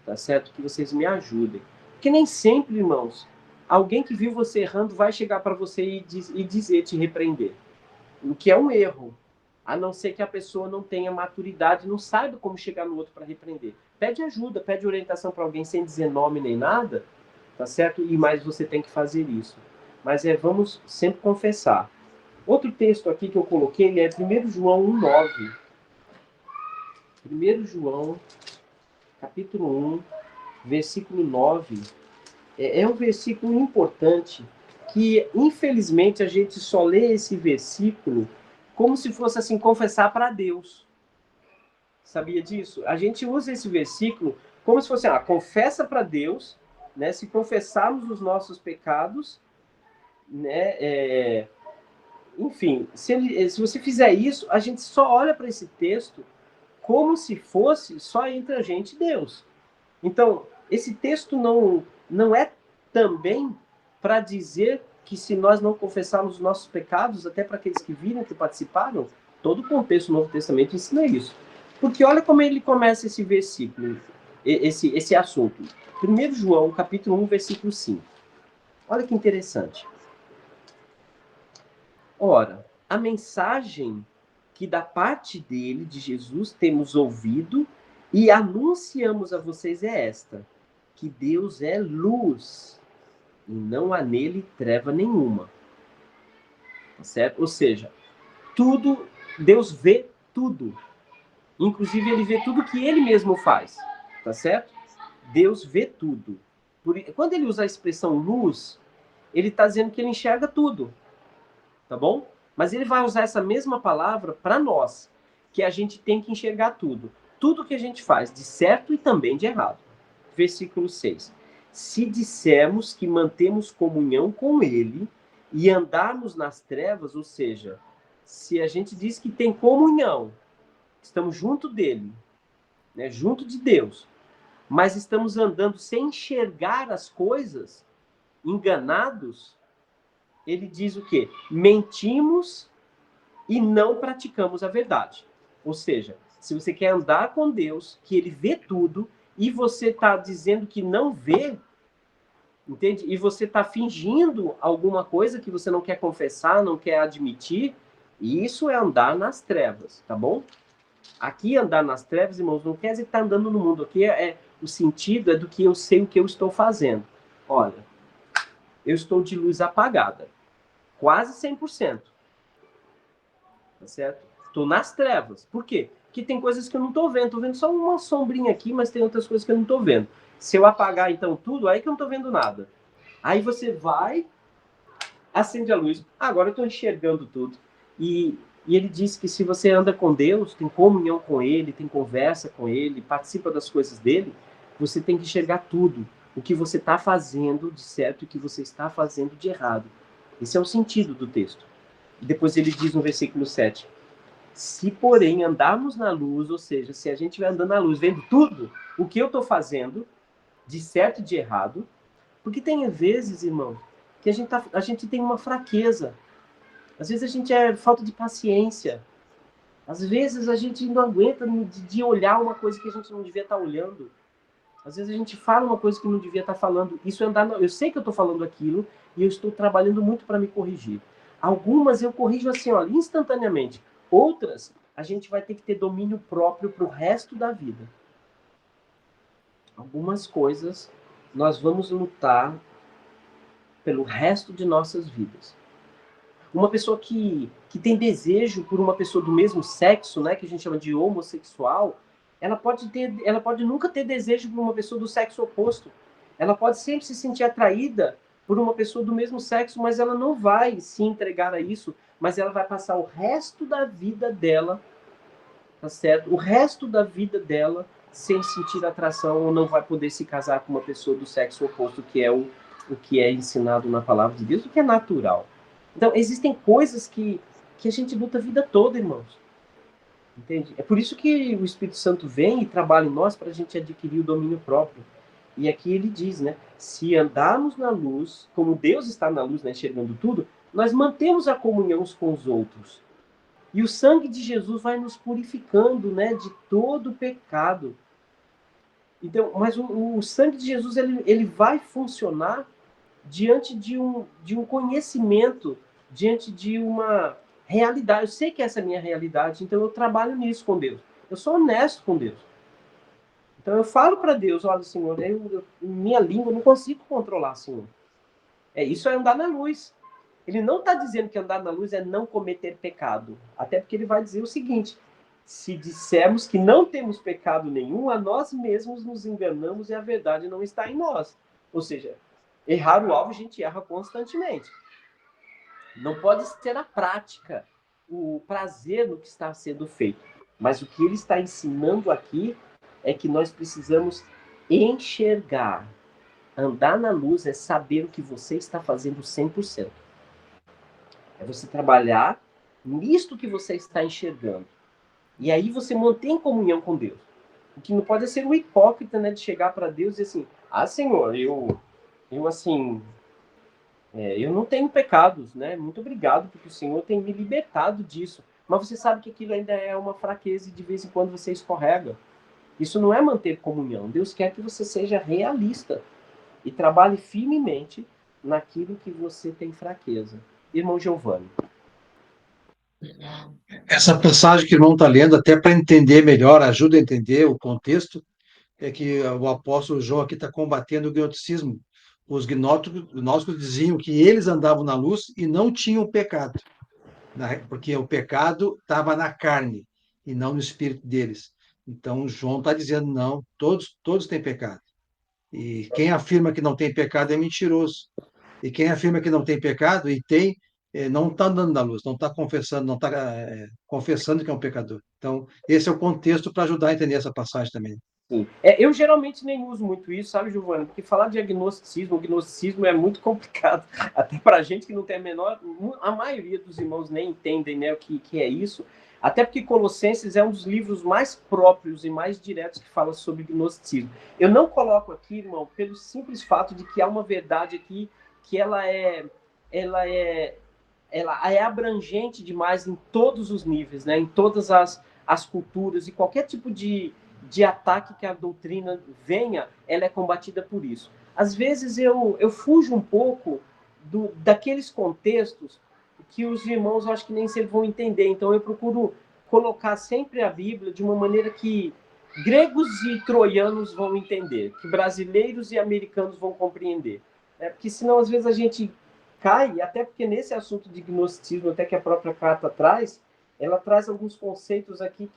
tá certo? Que vocês me ajudem. Porque nem sempre, irmãos, alguém que viu você errando vai chegar para você e dizer, te repreender. O que é um erro, a não ser que a pessoa não tenha maturidade, não saiba como chegar no outro para repreender. Pede ajuda, pede orientação para alguém sem dizer nome nem nada, tá certo? E mais você tem que fazer isso. Mas vamos sempre confessar. Outro texto aqui que eu coloquei é 1 João 1,9. 1 João, capítulo 1, versículo 9. É um versículo importante que, infelizmente, a gente só lê esse versículo como se fosse assim, confessar para Deus. Sabia disso? A gente usa esse versículo como se fosse, confessa para Deus, né? Se confessarmos os nossos pecados, né? Enfim, se você fizer isso, a gente só olha para esse texto como se fosse só entre a gente e Deus. Então, esse texto não é também para dizer que se nós não confessarmos os nossos pecados, até para aqueles que viram, que participaram, todo o contexto do Novo Testamento ensina isso. Porque olha como ele começa esse versículo, esse assunto. 1 João, capítulo 1, versículo 5. Olha que interessante. Ora, a mensagem que da parte dele, de Jesus, temos ouvido e anunciamos a vocês é esta, que Deus é luz e não há nele treva nenhuma. Tá certo? Ou seja, tudo, Deus vê tudo. Inclusive, ele vê tudo que ele mesmo faz. Tá certo? Deus vê tudo. Quando ele usa a expressão luz, ele está dizendo que ele enxerga tudo. Tá bom? Mas ele vai usar essa mesma palavra para nós, que a gente tem que enxergar tudo. Tudo que a gente faz, de certo e também de errado. Versículo 6. Se dissermos que mantemos comunhão com ele e andarmos nas trevas, ou seja, se a gente diz que tem comunhão, estamos junto dele, né, junto de Deus, mas estamos andando sem enxergar as coisas, enganados, ele diz o quê? Mentimos e não praticamos a verdade. Ou seja, se você quer andar com Deus, que ele vê tudo, e você está dizendo que não vê, entende? E você está fingindo alguma coisa que você não quer confessar, não quer admitir, isso é andar nas trevas, tá bom? Aqui andar nas trevas, irmãos, não quer dizer que está andando no mundo. Aqui o sentido é do que eu sei o que eu estou fazendo. Olha, eu estou de luz apagada. Quase 100%. Tá certo? Estou nas trevas. Por quê? Porque tem coisas que eu não estou vendo. Estou vendo só uma sombrinha aqui, mas tem outras coisas que eu não estou vendo. Se eu apagar, então, tudo, aí que eu não estou vendo nada. Aí você vai, acende a luz. Agora eu estou enxergando tudo. E ele diz que se você anda com Deus, tem comunhão com Ele, tem conversa com Ele, participa das coisas dele, você tem que enxergar tudo. O que você está fazendo de certo e o que você está fazendo de errado. Esse é o sentido do texto. Depois ele diz no versículo 7, se porém andarmos na luz, ou seja, se a gente estiver andando na luz, vendo tudo o que eu estou fazendo, de certo e de errado, porque tem vezes, irmão, que a gente tem uma fraqueza. Às vezes a gente é falta de paciência. Às vezes a gente não aguenta de olhar uma coisa que a gente não devia estar olhando. Às vezes a gente fala uma coisa que não devia estar falando. Isso é andar. Eu sei que eu estou falando aquilo e eu estou trabalhando muito para me corrigir. Algumas eu corrijo assim, ó, instantaneamente. Outras, a gente vai ter que ter domínio próprio para o resto da vida. Algumas coisas nós vamos lutar pelo resto de nossas vidas. Uma pessoa que tem desejo por uma pessoa do mesmo sexo, né, que a gente chama de homossexual, ela pode nunca ter desejo por uma pessoa do sexo oposto. Ela pode sempre se sentir atraída por uma pessoa do mesmo sexo, mas ela não vai se entregar a isso, mas ela vai passar o resto da vida dela, tá certo? O resto da vida dela sem sentir atração, ou não vai poder se casar com uma pessoa do sexo oposto, que é o que é ensinado na palavra de Deus, o que é natural. Então, existem coisas que a gente luta a vida toda, irmãos. Entende? É por isso que o Espírito Santo vem e trabalha em nós para a gente adquirir o domínio próprio. E aqui ele diz, né? Se andarmos na luz, como Deus está na luz, né, enxergando tudo, nós mantemos a comunhão uns com os outros. E o sangue de Jesus vai nos purificando, né, de todo pecado. Então, mas o sangue de Jesus ele vai funcionar diante de um conhecimento, diante de uma realidade. Eu sei que essa é a minha realidade, então eu trabalho nisso com Deus. Eu sou honesto com Deus. Então eu falo para Deus, olha, Senhor, minha língua eu não consigo controlar, Senhor. Isso é andar na luz. Ele não está dizendo que andar na luz é não cometer pecado. Até porque ele vai dizer o seguinte, se dissermos que não temos pecado nenhum, a nós mesmos nos enganamos e a verdade não está em nós. Ou seja, errar o alvo a gente erra constantemente. Não pode ser a prática, o prazer no que está sendo feito. Mas o que ele está ensinando aqui é que nós precisamos enxergar. Andar na luz é saber o que você está fazendo 100%. É você trabalhar nisto que você está enxergando. E aí você mantém comunhão com Deus. O que não pode ser um hipócrita, né, de chegar para Deus e dizer assim, Senhor, eu não tenho pecados, né? Muito obrigado, porque o Senhor tem me libertado disso. Mas você sabe que aquilo ainda é uma fraqueza e de vez em quando você escorrega. Isso não é manter comunhão. Deus quer que você seja realista e trabalhe firmemente naquilo que você tem fraqueza. Irmão Giovanni. Essa passagem que o irmão está lendo, até para entender melhor, ajuda a entender o contexto, é que o apóstolo João aqui está combatendo o gnosticismo, Os gnósticos diziam que eles andavam na luz e não tinham pecado, porque o pecado estava na carne e não no espírito deles. Então, João está dizendo, não, todos têm pecado. E quem afirma que não tem pecado é mentiroso. E quem afirma que não tem pecado e tem, não está andando na luz, não está confessando, não está confessando que é um pecador. Então, esse é o contexto para ajudar a entender essa passagem também. Sim. Eu geralmente nem uso muito isso, sabe, Giovanni? Porque falar de agnosticismo, o gnosticismo é muito complicado. Até para a gente que não tem a menor... A maioria dos irmãos nem entendem, né, o que é isso. Até porque Colossenses é um dos livros mais próprios e mais diretos que fala sobre gnosticismo. Eu não coloco aqui, irmão, pelo simples fato de que há uma verdade aqui que ela é abrangente demais em todos os níveis, né? Em todas as culturas e qualquer tipo de ataque que a doutrina venha, ela é combatida por isso. Às vezes eu fujo um pouco daqueles contextos que os irmãos, eu acho que nem sempre vão entender. Então eu procuro colocar sempre a Bíblia de uma maneira que gregos e troianos vão entender, que brasileiros e americanos vão compreender. Porque senão, às vezes, a gente cai, até porque nesse assunto de gnosticismo, até que a própria carta traz, ela traz alguns conceitos aqui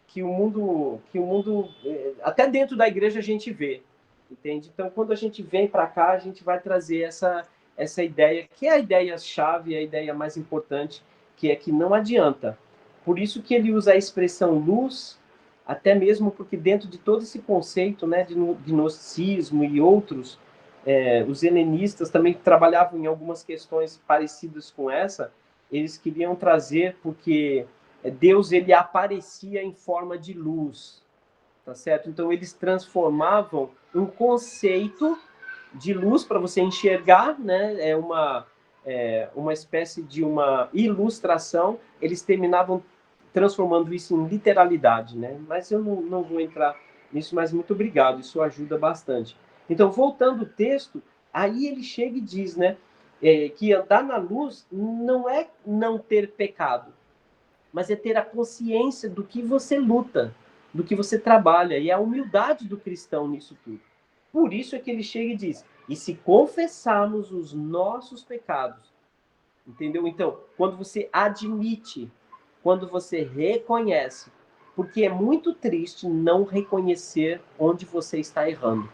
que o mundo, até dentro da igreja a gente vê, entende? Então, quando a gente vem para cá, a gente vai trazer essa ideia, que é a ideia-chave, a ideia mais importante, que é que não adianta. Por isso que ele usa a expressão luz, até mesmo porque dentro de todo esse conceito, né, de gnosticismo e outros, os helenistas também trabalhavam em algumas questões parecidas com essa, eles queriam trazer, porque Deus ele aparecia em forma de luz, tá certo? Então eles transformavam um conceito de luz para você enxergar, né? Uma espécie de uma ilustração. Eles terminavam transformando isso em literalidade, né? Mas eu não vou entrar nisso, mas muito obrigado, isso ajuda bastante. Então, voltando ao texto, aí ele chega e diz, né? Que andar na luz não é não ter pecado, mas é ter a consciência do que você luta, do que você trabalha, e a humildade do cristão nisso tudo. Por isso é que ele chega e diz, e se confessarmos os nossos pecados, entendeu? Então, quando você admite, quando você reconhece, porque é muito triste não reconhecer onde você está errando.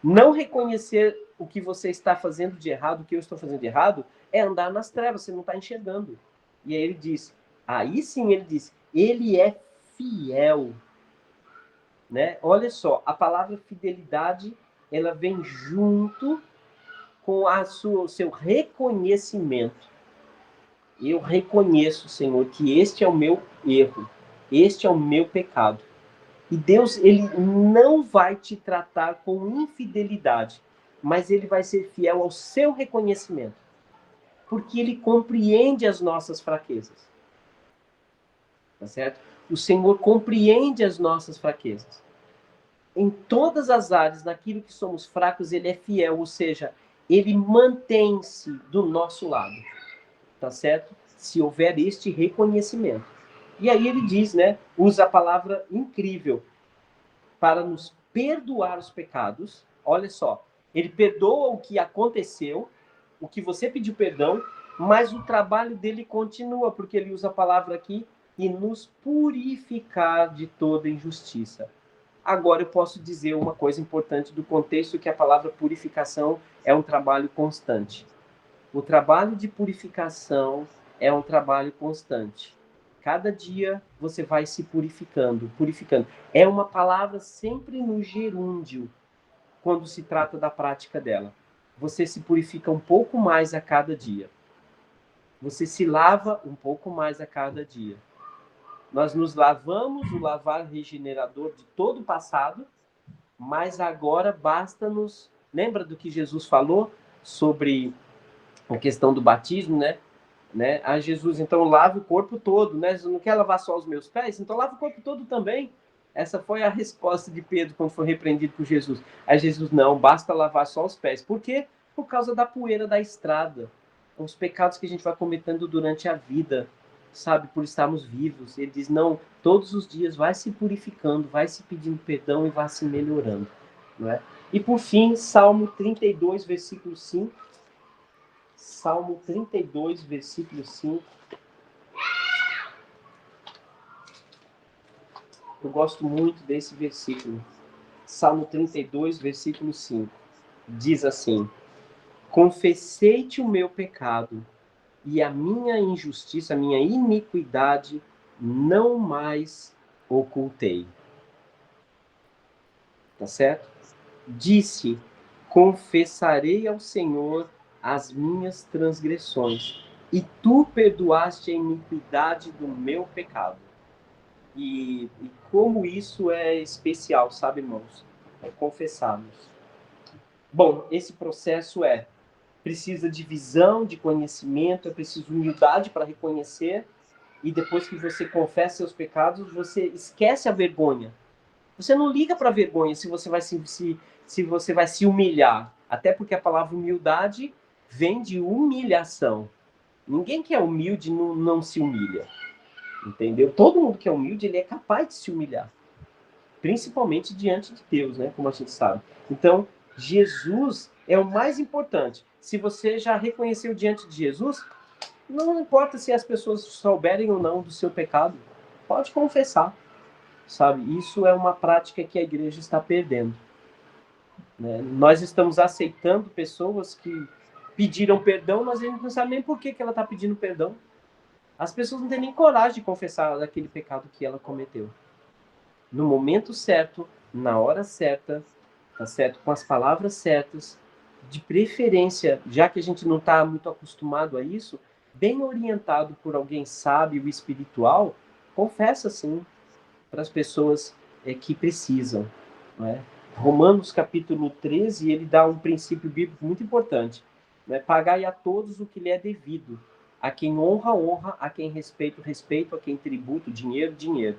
Não reconhecer o que você está fazendo de errado, o que eu estou fazendo de errado, é andar nas trevas, você não está enxergando. E aí ele diz, aí sim ele diz, ele é fiel. Né? Olha só, a palavra fidelidade, ela vem junto com o seu reconhecimento. Eu reconheço, Senhor, que este é o meu erro, este é o meu pecado. E Deus, ele não vai te tratar com infidelidade, mas ele vai ser fiel ao seu reconhecimento, porque ele compreende as nossas fraquezas. Tá certo? O Senhor compreende as nossas fraquezas. Em todas as áreas, naquilo que somos fracos, ele é fiel, ou seja, ele mantém-se do nosso lado. Tá certo? Se houver este reconhecimento. E aí ele diz, né? Usa a palavra incrível para nos perdoar os pecados. Olha só, ele perdoa o que aconteceu, o que você pediu perdão, mas o trabalho dele continua, porque ele usa a palavra aqui, e nos purificar de toda injustiça. Agora eu posso dizer uma coisa importante do contexto, que a palavra purificação é um trabalho constante. O trabalho de purificação é um trabalho constante. Cada dia você vai se purificando. É uma palavra sempre no gerúndio, quando se trata da prática dela. Você se purifica um pouco mais a cada dia. Você se lava um pouco mais a cada dia. Nós nos lavamos, o lavar regenerador de todo o passado, mas agora basta-nos... Lembra do que Jesus falou sobre a questão do batismo, né? A Jesus, então, lava o corpo todo, né? Você não quer lavar só os meus pés? Então, lava o corpo todo também. Essa foi a resposta de Pedro quando foi repreendido por Jesus. Aí Jesus, não, basta lavar só os pés. Por quê? Por causa da poeira da estrada. Os pecados que a gente vai cometendo durante a vida, sabe? Por estarmos vivos. Ele diz, não, todos os dias vai se purificando, vai se pedindo perdão e vai se melhorando, não é? E por fim, Salmo 32, versículo 5. Salmo 32, versículo 5. Eu gosto muito desse versículo. Salmo 32, versículo 5. Diz assim: confessei-te o meu pecado, e a minha injustiça, a minha iniquidade, não mais ocultei. Tá certo? Disse: confessarei ao Senhor as minhas transgressões, e tu perdoaste a iniquidade do meu pecado. E como isso é especial, sabe, irmãos? É confessarmos. Bom, esse processo precisa de visão, de conhecimento, é preciso humildade para reconhecer, e depois que você confessa seus pecados, você esquece a vergonha. Você não liga para a vergonha se você vai se você vai se humilhar. Até porque a palavra humildade vem de humilhação. Ninguém que é humilde não se humilha. Entendeu? Todo mundo que é humilde, ele é capaz de se humilhar. Principalmente diante de Deus, né? Como a gente sabe. Então, Jesus é o mais importante. Se você já reconheceu diante de Jesus, não importa se as pessoas souberem ou não do seu pecado. Pode confessar. Sabe? Isso é uma prática que a igreja está perdendo. Né? Nós estamos aceitando pessoas que pediram perdão, mas a gente não sabe nem por que ela está pedindo perdão. As pessoas não têm nem coragem de confessar aquele pecado que ela cometeu. No momento certo, na hora certa, tá certo? Com as palavras certas, de preferência, já que a gente não está muito acostumado a isso, bem orientado por alguém sábio e espiritual, confessa sim para as pessoas que precisam. Não é? Romanos capítulo 13, ele dá um princípio bíblico muito importante. Né? Pagai a todos o que lhe é devido. A quem honra, honra. A quem respeito, respeito. A quem tributo, dinheiro, dinheiro.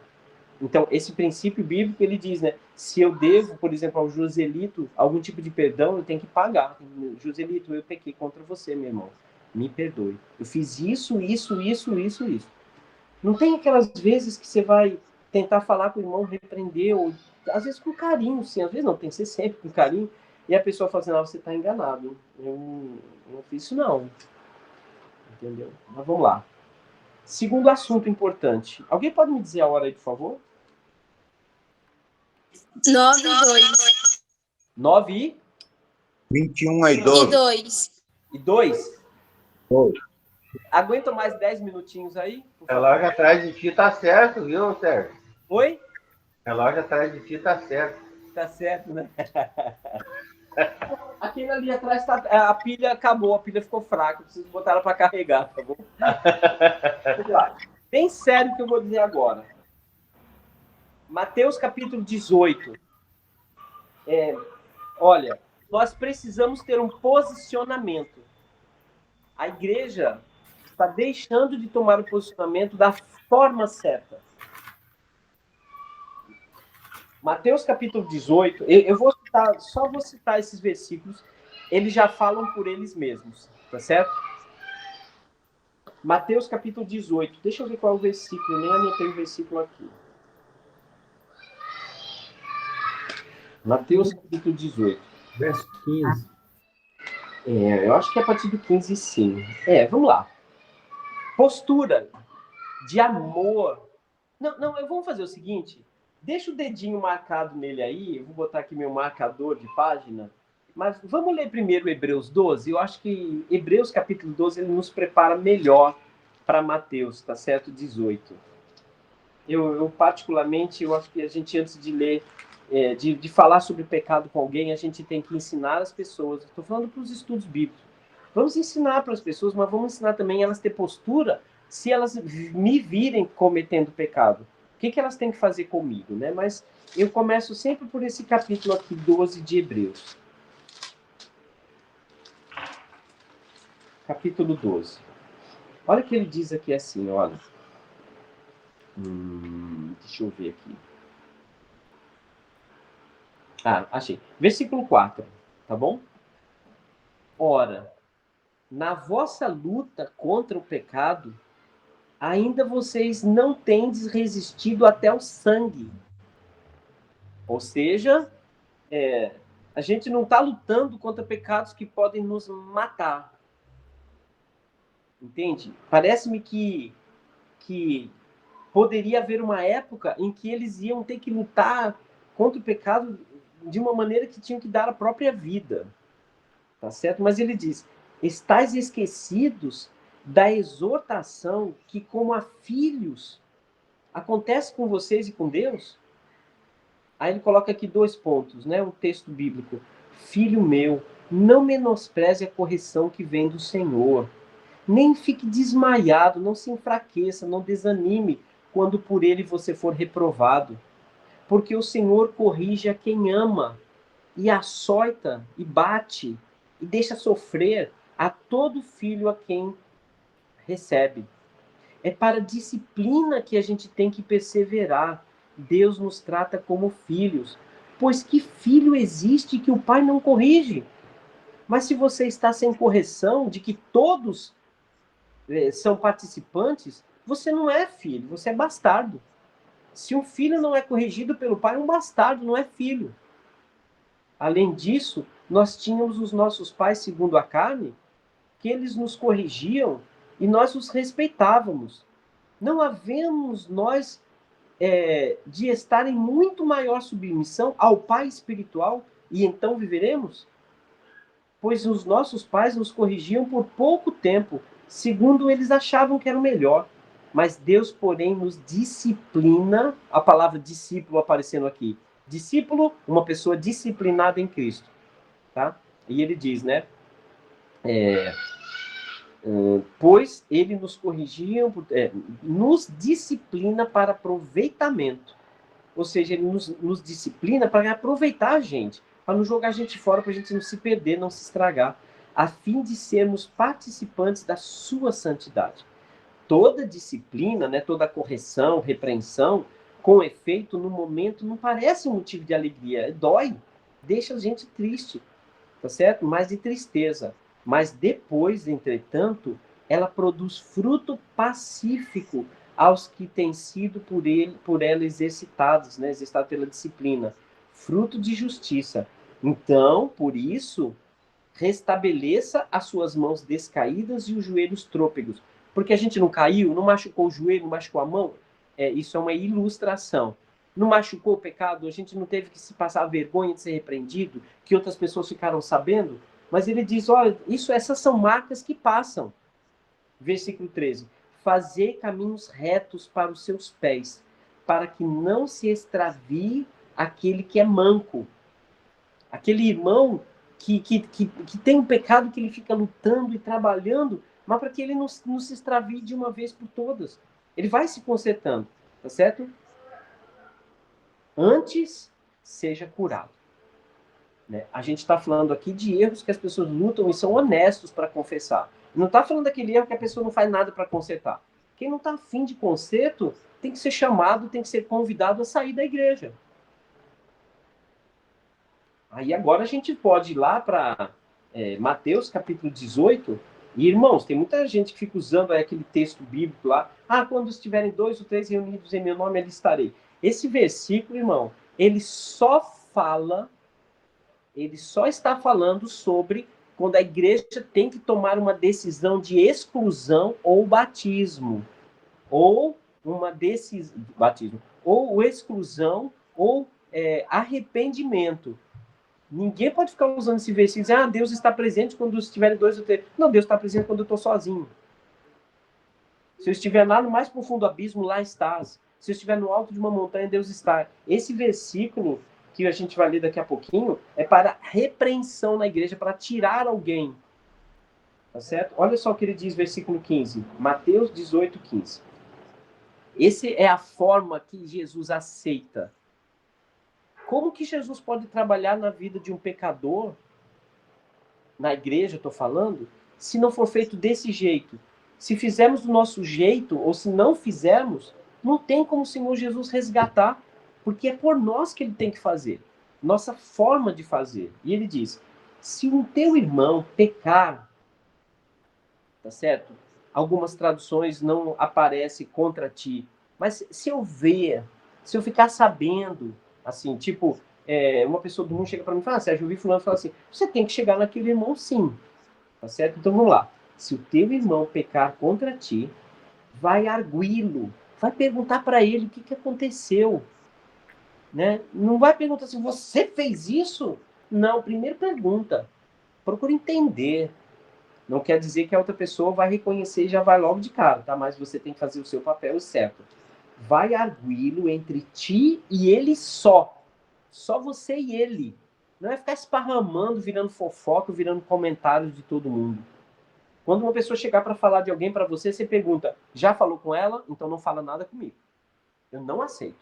Então, esse princípio bíblico, ele diz, né? Se eu devo, por exemplo, ao Joselito algum tipo de perdão, eu tenho que pagar. Joselito, eu pequei contra você, meu irmão. Me perdoe. Eu fiz isso. Não tem aquelas vezes que você vai tentar falar com o irmão, repreender, ou às vezes com carinho, sim, às vezes não, tem que ser sempre com carinho, e a pessoa fala assim, não, você está enganado, eu não fiz isso não. Entendeu? Mas vamos lá. Segundo assunto importante. Alguém pode me dizer a hora aí, por favor? 9:02. 9 e 21 e 12. 2. e 2? Aguenta mais 10 minutinhos aí? O relógio atrás de ti tá certo, viu, Sérgio? Oi? O relógio atrás de ti tá certo. Tá certo, né? Aquele ali atrás, a pilha acabou, a pilha ficou fraca, preciso botar ela para carregar, tá bom? Vamos lá. Bem sério o que eu vou dizer agora. Mateus capítulo 18. Olha, nós precisamos ter um posicionamento. A igreja está deixando de tomar o posicionamento da forma certa. Mateus capítulo 18, eu vou citar, só vou citar esses versículos, eles já falam por eles mesmos, tá certo? Mateus capítulo 18, deixa eu ver qual é o versículo, nem anotei o versículo aqui. Mateus capítulo 18. Verso 15. Eu acho que é a partir do 15, sim. Vamos lá. Postura de amor. Não, vamos fazer o seguinte. Deixa o dedinho marcado nele aí. Eu vou botar aqui meu marcador de página. Mas vamos ler primeiro Hebreus 12. Eu acho que Hebreus capítulo 12 ele nos prepara melhor para Mateus, tá certo? 18. Eu particularmente, eu acho que a gente, antes de ler, de falar sobre pecado com alguém, a gente tem que ensinar as pessoas. Estou falando para os estudos bíblicos. Vamos ensinar para as pessoas, mas vamos ensinar também elas ter postura se elas me virem cometendo pecado. O que elas têm que fazer comigo, né? Mas eu começo sempre por esse capítulo aqui, 12 de Hebreus. Capítulo 12. Olha o que ele diz aqui assim, olha. Deixa eu ver aqui. Achei. Versículo 4, tá bom? Ora, na vossa luta contra o pecado, ainda vocês não tendes resistido até o sangue. Ou seja, A gente não está lutando contra pecados que podem nos matar. Entende? Parece-me que poderia haver uma época em que eles iam ter que lutar contra o pecado de uma maneira que tinham que dar a própria vida. Tá certo? Mas ele diz, estáis esquecidos da exortação que, como a filhos, acontece com vocês e com Deus? Aí ele coloca aqui 2 pontos, né? Um texto bíblico. Filho meu, não menospreze a correção que vem do Senhor. Nem fique desmaiado, não se enfraqueça, não desanime quando por ele você for reprovado. Porque o Senhor corrige a quem ama, e açoita, e bate, e deixa sofrer a todo filho a quem recebe. É para a disciplina que a gente tem que perseverar. Deus nos trata como filhos. Pois que filho existe que o pai não corrige? Mas se você está sem correção, de que todos são participantes, você não é filho, você é bastardo. Se um filho não é corrigido pelo pai, é um bastardo, não é filho. Além disso, nós tínhamos os nossos pais segundo a carne, que eles nos corrigiam e nós os respeitávamos. Não havemos nós de estar em muito maior submissão ao Pai espiritual e então viveremos? Pois os nossos pais nos corrigiam por pouco tempo, segundo eles achavam que era o melhor. Mas Deus, porém, nos disciplina, a palavra discípulo aparecendo aqui. Discípulo, uma pessoa disciplinada em Cristo. Tá? E ele diz, né? Pois ele nos corrigia, nos disciplina para aproveitamento. Ou seja, ele nos disciplina para aproveitar a gente, para não jogar a gente fora, para a gente não se perder, não se estragar, a fim de sermos participantes da sua santidade. Toda disciplina, né, toda correção, repreensão, com efeito, no momento, não parece um motivo de alegria, dói, deixa a gente triste, tá certo? Mais de tristeza. Mas depois, entretanto, ela produz fruto pacífico aos que têm sido por ela exercitados, né? Exercitados pela disciplina. Fruto de justiça. Então, por isso, restabeleça as suas mãos descaídas e os joelhos trôpegos. Porque a gente não caiu, não machucou o joelho, não machucou a mão. Isso é uma ilustração. Não machucou o pecado, a gente não teve que se passar vergonha de ser repreendido, que outras pessoas ficaram sabendo. Mas ele diz, olha, essas são marcas que passam. Versículo 13. Fazei caminhos retos para os seus pés, para que não se extravie aquele que é manco. Aquele irmão que tem um pecado que ele fica lutando e trabalhando, mas para que ele não se extravie de uma vez por todas. Ele vai se consertando, tá certo? Antes, seja curado. Né? A gente está falando aqui de erros que as pessoas lutam e são honestos para confessar. Não está falando daquele erro que a pessoa não faz nada para consertar. Quem não está afim de conserto tem que ser chamado, tem que ser convidado a sair da igreja. Aí agora a gente pode ir lá para Mateus capítulo 18. E, irmãos, tem muita gente que fica usando aquele texto bíblico lá. Quando estiverem 2 ou 3 reunidos em meu nome, ali estarei. Esse versículo, irmão, ele só está falando sobre quando a igreja tem que tomar uma decisão de exclusão ou batismo. Ou uma decisão... Batismo. Ou exclusão ou arrependimento. Ninguém pode ficar usando esse versículo e dizer, Deus está presente quando estiverem 2 ou 3. Não, Deus está presente quando eu estou sozinho. Se eu estiver lá no mais profundo abismo, lá estás. Se eu estiver no alto de uma montanha, Deus está. Esse versículo que a gente vai ler daqui a pouquinho, é para repreensão na igreja, para tirar alguém. Tá certo? Olha só o que ele diz, versículo 15. Mateus 18, 15. Essa é a forma que Jesus aceita. Como que Jesus pode trabalhar na vida de um pecador, na igreja, estou falando, se não for feito desse jeito? Se fizermos do nosso jeito, ou se não fizermos, não tem como o Senhor Jesus resgatar, porque é por nós que ele tem que fazer, nossa forma de fazer. E ele diz, se o teu irmão pecar, tá certo? Algumas traduções não aparecem contra ti, mas se eu ver, se eu ficar sabendo, assim, tipo, uma pessoa do mundo chega para mim e fala, Sérgio, eu vi fulano falar assim, você tem que chegar naquele irmão sim, tá certo? Então vamos lá. Se o teu irmão pecar contra ti, vai arguí-lo, vai perguntar para ele o que aconteceu, né? Não vai perguntar assim, você fez isso? Não, primeiro pergunta, procura entender. Não quer dizer que a outra pessoa vai reconhecer e já vai logo de cara, tá? Mas você tem que fazer o seu papel certo. Vai arguí-lo entre ti e ele só. Só você e ele. Não é ficar esparramando, virando fofoca, virando comentários de todo mundo. Quando uma pessoa chegar para falar de alguém para você, você pergunta, já falou com ela? Então não fala nada comigo. Eu não aceito.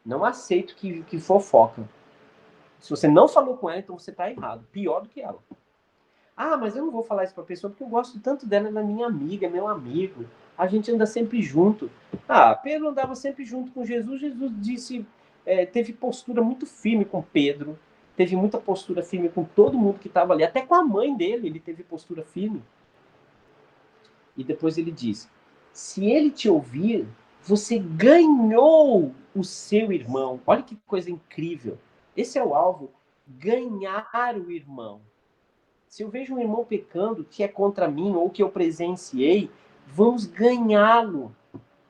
Não aceito que fofoca. Se você não falou com ela, então você está errado. Pior do que ela. Ah, mas eu não vou falar isso para a pessoa porque eu gosto tanto dela, ela é minha amiga, é meu amigo. A gente anda sempre junto. Ah, Pedro andava sempre junto com Jesus. Jesus disse, teve postura muito firme com Pedro. Teve muita postura firme com todo mundo que estava ali. Até com a mãe dele, ele teve postura firme. E depois ele diz, se ele te ouvir, você ganhou o seu irmão. Olha que coisa incrível. Esse é o alvo, ganhar o irmão. Se eu vejo um irmão pecando que é contra mim ou que eu presenciei, vamos ganhá-lo.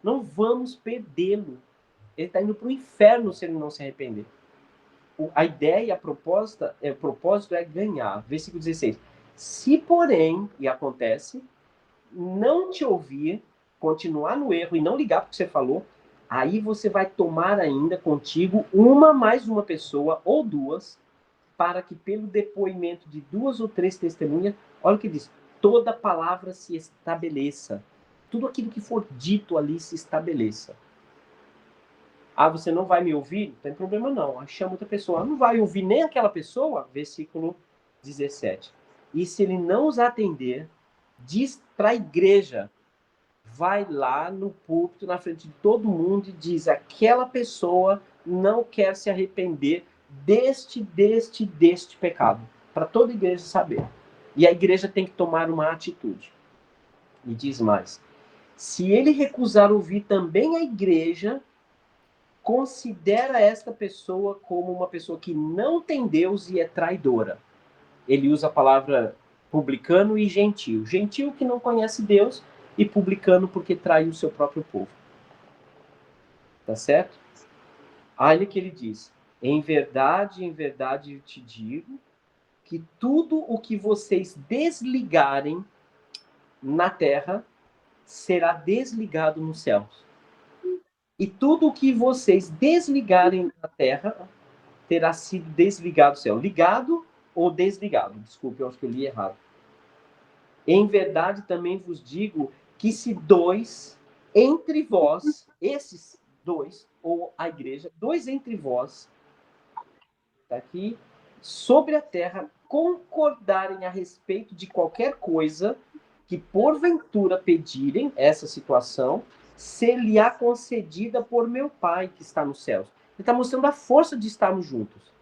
Não vamos perdê-lo. Ele está indo para o inferno se ele não se arrepender. A ideia, o propósito é ganhar. Versículo 16. Se, porém, e acontece, não te ouvir, continuar no erro e não ligar para o que você falou, aí você vai tomar ainda contigo mais uma pessoa ou duas, para que pelo depoimento de 2 ou 3 testemunhas, olha o que diz, toda palavra se estabeleça. Tudo aquilo que for dito ali se estabeleça. Ah, você não vai me ouvir? Não tem problema não. Aí chama outra pessoa. Não vai ouvir nem aquela pessoa? Versículo 17. E se ele não os atender, diz para a igreja, vai lá no púlpito, na frente de todo mundo e diz, aquela pessoa não quer se arrepender deste pecado, para toda a igreja saber. E a igreja tem que tomar uma atitude. E diz mais, se ele recusar ouvir também a igreja, considera esta pessoa como uma pessoa que não tem Deus e é traidora. Ele usa a palavra publicano e gentil. Gentil que não conhece Deus e publicano porque traiu o seu próprio povo. Tá certo? Olha o que ele diz. Em verdade eu te digo que tudo o que vocês desligarem na terra será desligado nos céus. E tudo o que vocês desligarem na terra terá sido desligado do céu. Ligado ou desligado? Desculpe, eu acho que eu li errado. Em verdade também vos digo que se 2 entre vós, esses 2, ou a igreja, 2 entre vós, aqui, sobre a terra, concordarem a respeito de qualquer coisa que porventura pedirem, essa situação, ser-lhe-á concedida por meu Pai que está nos céus. Ele está mostrando a força de estarmos juntos.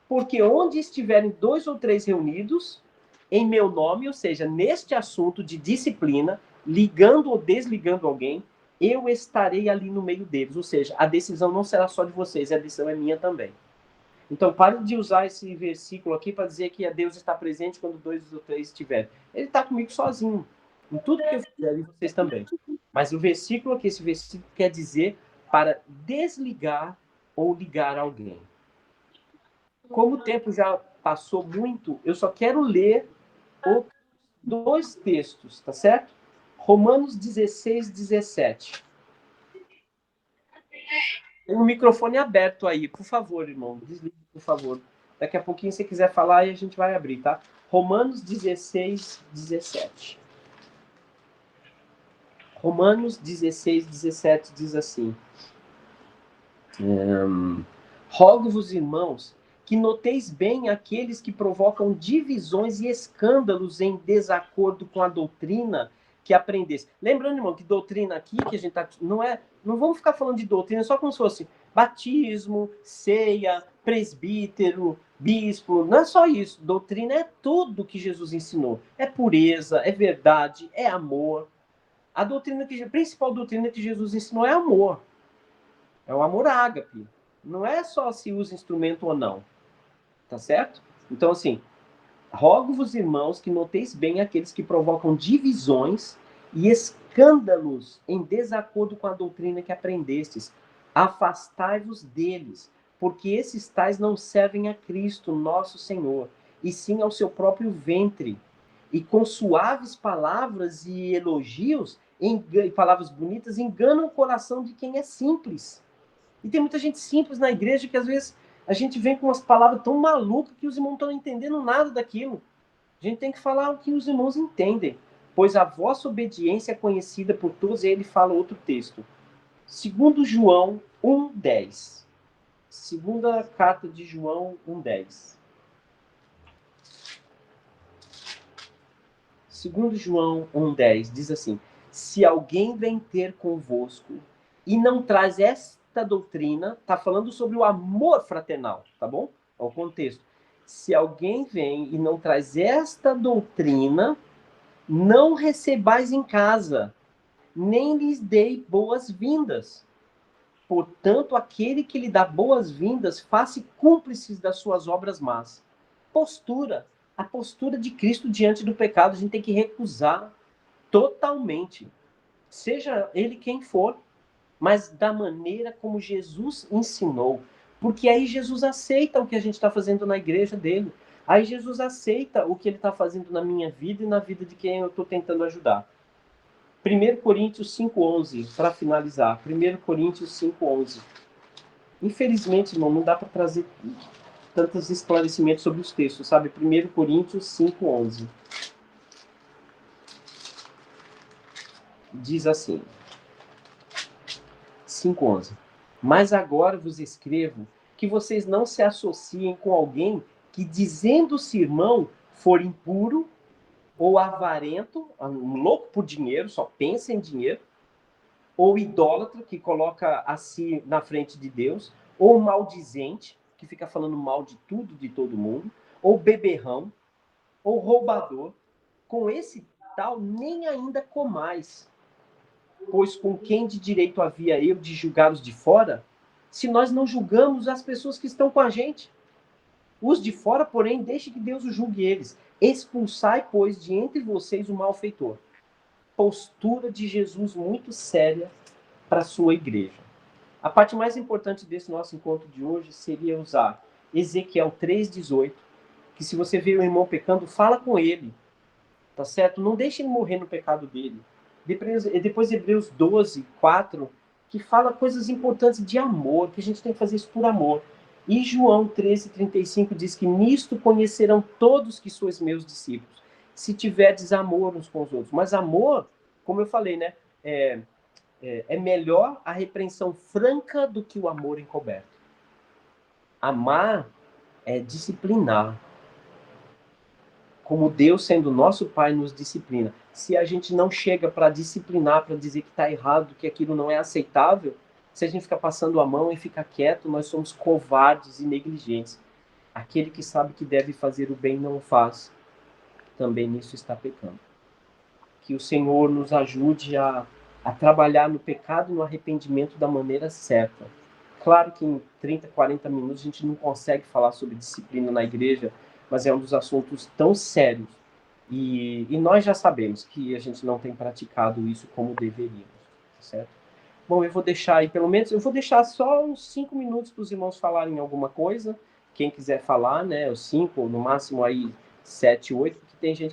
Porque onde estiverem 2 ou 3 reunidos, em meu nome, ou seja, neste assunto de disciplina, ligando ou desligando alguém, eu estarei ali no meio deles. Ou seja, a decisão não será só de vocês, a decisão é minha também. Então, pare de usar esse versículo aqui para dizer que Deus está presente quando 2 ou 3 estiverem. Ele está comigo sozinho. Em tudo que eu fizer, e vocês também. Mas o versículo aqui, esse versículo quer dizer para desligar ou ligar alguém. Como o tempo já passou muito, eu só quero ler 2 textos, tá certo? Romanos 16, 17. Tem um microfone aberto aí, por favor, irmão. Desligue, por favor. Daqui a pouquinho, se quiser falar, aí a gente vai abrir, tá? Romanos 16, 17. Romanos 16, 17 diz assim. Rogo-vos, irmãos, que noteis bem aqueles que provocam divisões e escândalos em desacordo com a doutrina que aprendesse. Lembrando, irmão, que doutrina aqui, que a gente tá, não vamos ficar falando de doutrina só como se fosse batismo, ceia, presbítero, bispo, não é só isso. Doutrina é tudo que Jesus ensinou. É pureza, é verdade, é amor. A principal doutrina que Jesus ensinou é amor. É o amor ágape. Não é só se usa instrumento ou não. Tá certo? Então, assim, rogo-vos, irmãos, que noteis bem aqueles que provocam divisões e escândalos em desacordo com a doutrina que aprendestes. Afastai-vos deles, porque esses tais não servem a Cristo, nosso Senhor, e sim ao seu próprio ventre. E com suaves palavras e elogios, palavras bonitas, enganam o coração de quem é simples. E tem muita gente simples na igreja que às vezes a gente vem com umas palavras tão malucas que os irmãos não estão entendendo nada daquilo. A gente tem que falar o que os irmãos entendem. Pois a vossa obediência é conhecida por todos, e ele fala outro texto. 2 João 1,10. Segunda carta de João 1,10. 2 João 1,10 diz assim: se alguém vem ter convosco e não traz esta doutrina, está falando sobre o amor fraternal, tá bom? É o contexto. Se alguém vem e não traz esta doutrina, não recebais em casa, nem lhes dei boas-vindas. Portanto, aquele que lhe dá boas-vindas, faça cúmplices das suas obras más. Postura. A postura de Cristo diante do pecado, a gente tem que recusar totalmente. Seja ele quem for, mas da maneira como Jesus ensinou. Porque aí Jesus aceita o que a gente está fazendo na igreja dele. Aí Jesus aceita o que ele está fazendo na minha vida e na vida de quem eu estou tentando ajudar. 1 Coríntios 5,11, para finalizar. 1 Coríntios 5,11. Infelizmente, irmão, não dá para trazer tantos esclarecimentos sobre os textos, sabe? 1 Coríntios 5,11. Diz assim. 5,11. Mas agora vos escrevo que vocês não se associem com alguém que, dizendo-se irmão, for impuro ou avarento, um louco por dinheiro, só pensa em dinheiro, ou idólatra, que coloca a si na frente de Deus, ou maldizente, que fica falando mal de tudo, de todo mundo, ou beberrão, ou roubador. Com esse tal, nem ainda comais. Pois com quem de direito havia eu de julgar os de fora, se nós não julgamos as pessoas que estão com a gente? Os de fora, porém, deixe que Deus os julgue eles. Expulsai, pois, de entre vocês o malfeitor. Postura de Jesus muito séria para a sua igreja. A parte mais importante desse nosso encontro de hoje seria usar Ezequiel 3,18, que se você vê o irmão pecando, fala com ele, tá certo? Não deixe ele morrer no pecado dele. Depois Hebreus 12:4, que fala coisas importantes de amor, que a gente tem que fazer isso por amor. E João 13:35 diz que nisto conhecerão todos que sois meus discípulos, se tiverdes amor uns com os outros. Mas amor, como eu falei, né, é melhor a repreensão franca do que o amor encoberto. Amar é disciplinar. Como Deus, sendo nosso Pai, nos disciplina. Se a gente não chega para disciplinar, para dizer que está errado, que aquilo não é aceitável, se a gente fica passando a mão e fica quieto, nós somos covardes e negligentes. Aquele que sabe que deve fazer o bem não faz, também nisso está pecando. Que o Senhor nos ajude a trabalhar no pecado e no arrependimento da maneira certa. Claro que em 30, 40 minutos a gente não consegue falar sobre disciplina na igreja, mas é um dos assuntos tão sérios. E nós já sabemos que a gente não tem praticado isso como deveríamos, certo? Bom, eu vou deixar aí, pelo menos, eu vou deixar só uns 5 minutos para os irmãos falarem alguma coisa. Quem quiser falar, né, os 5, no máximo aí 7, 8, porque tem gente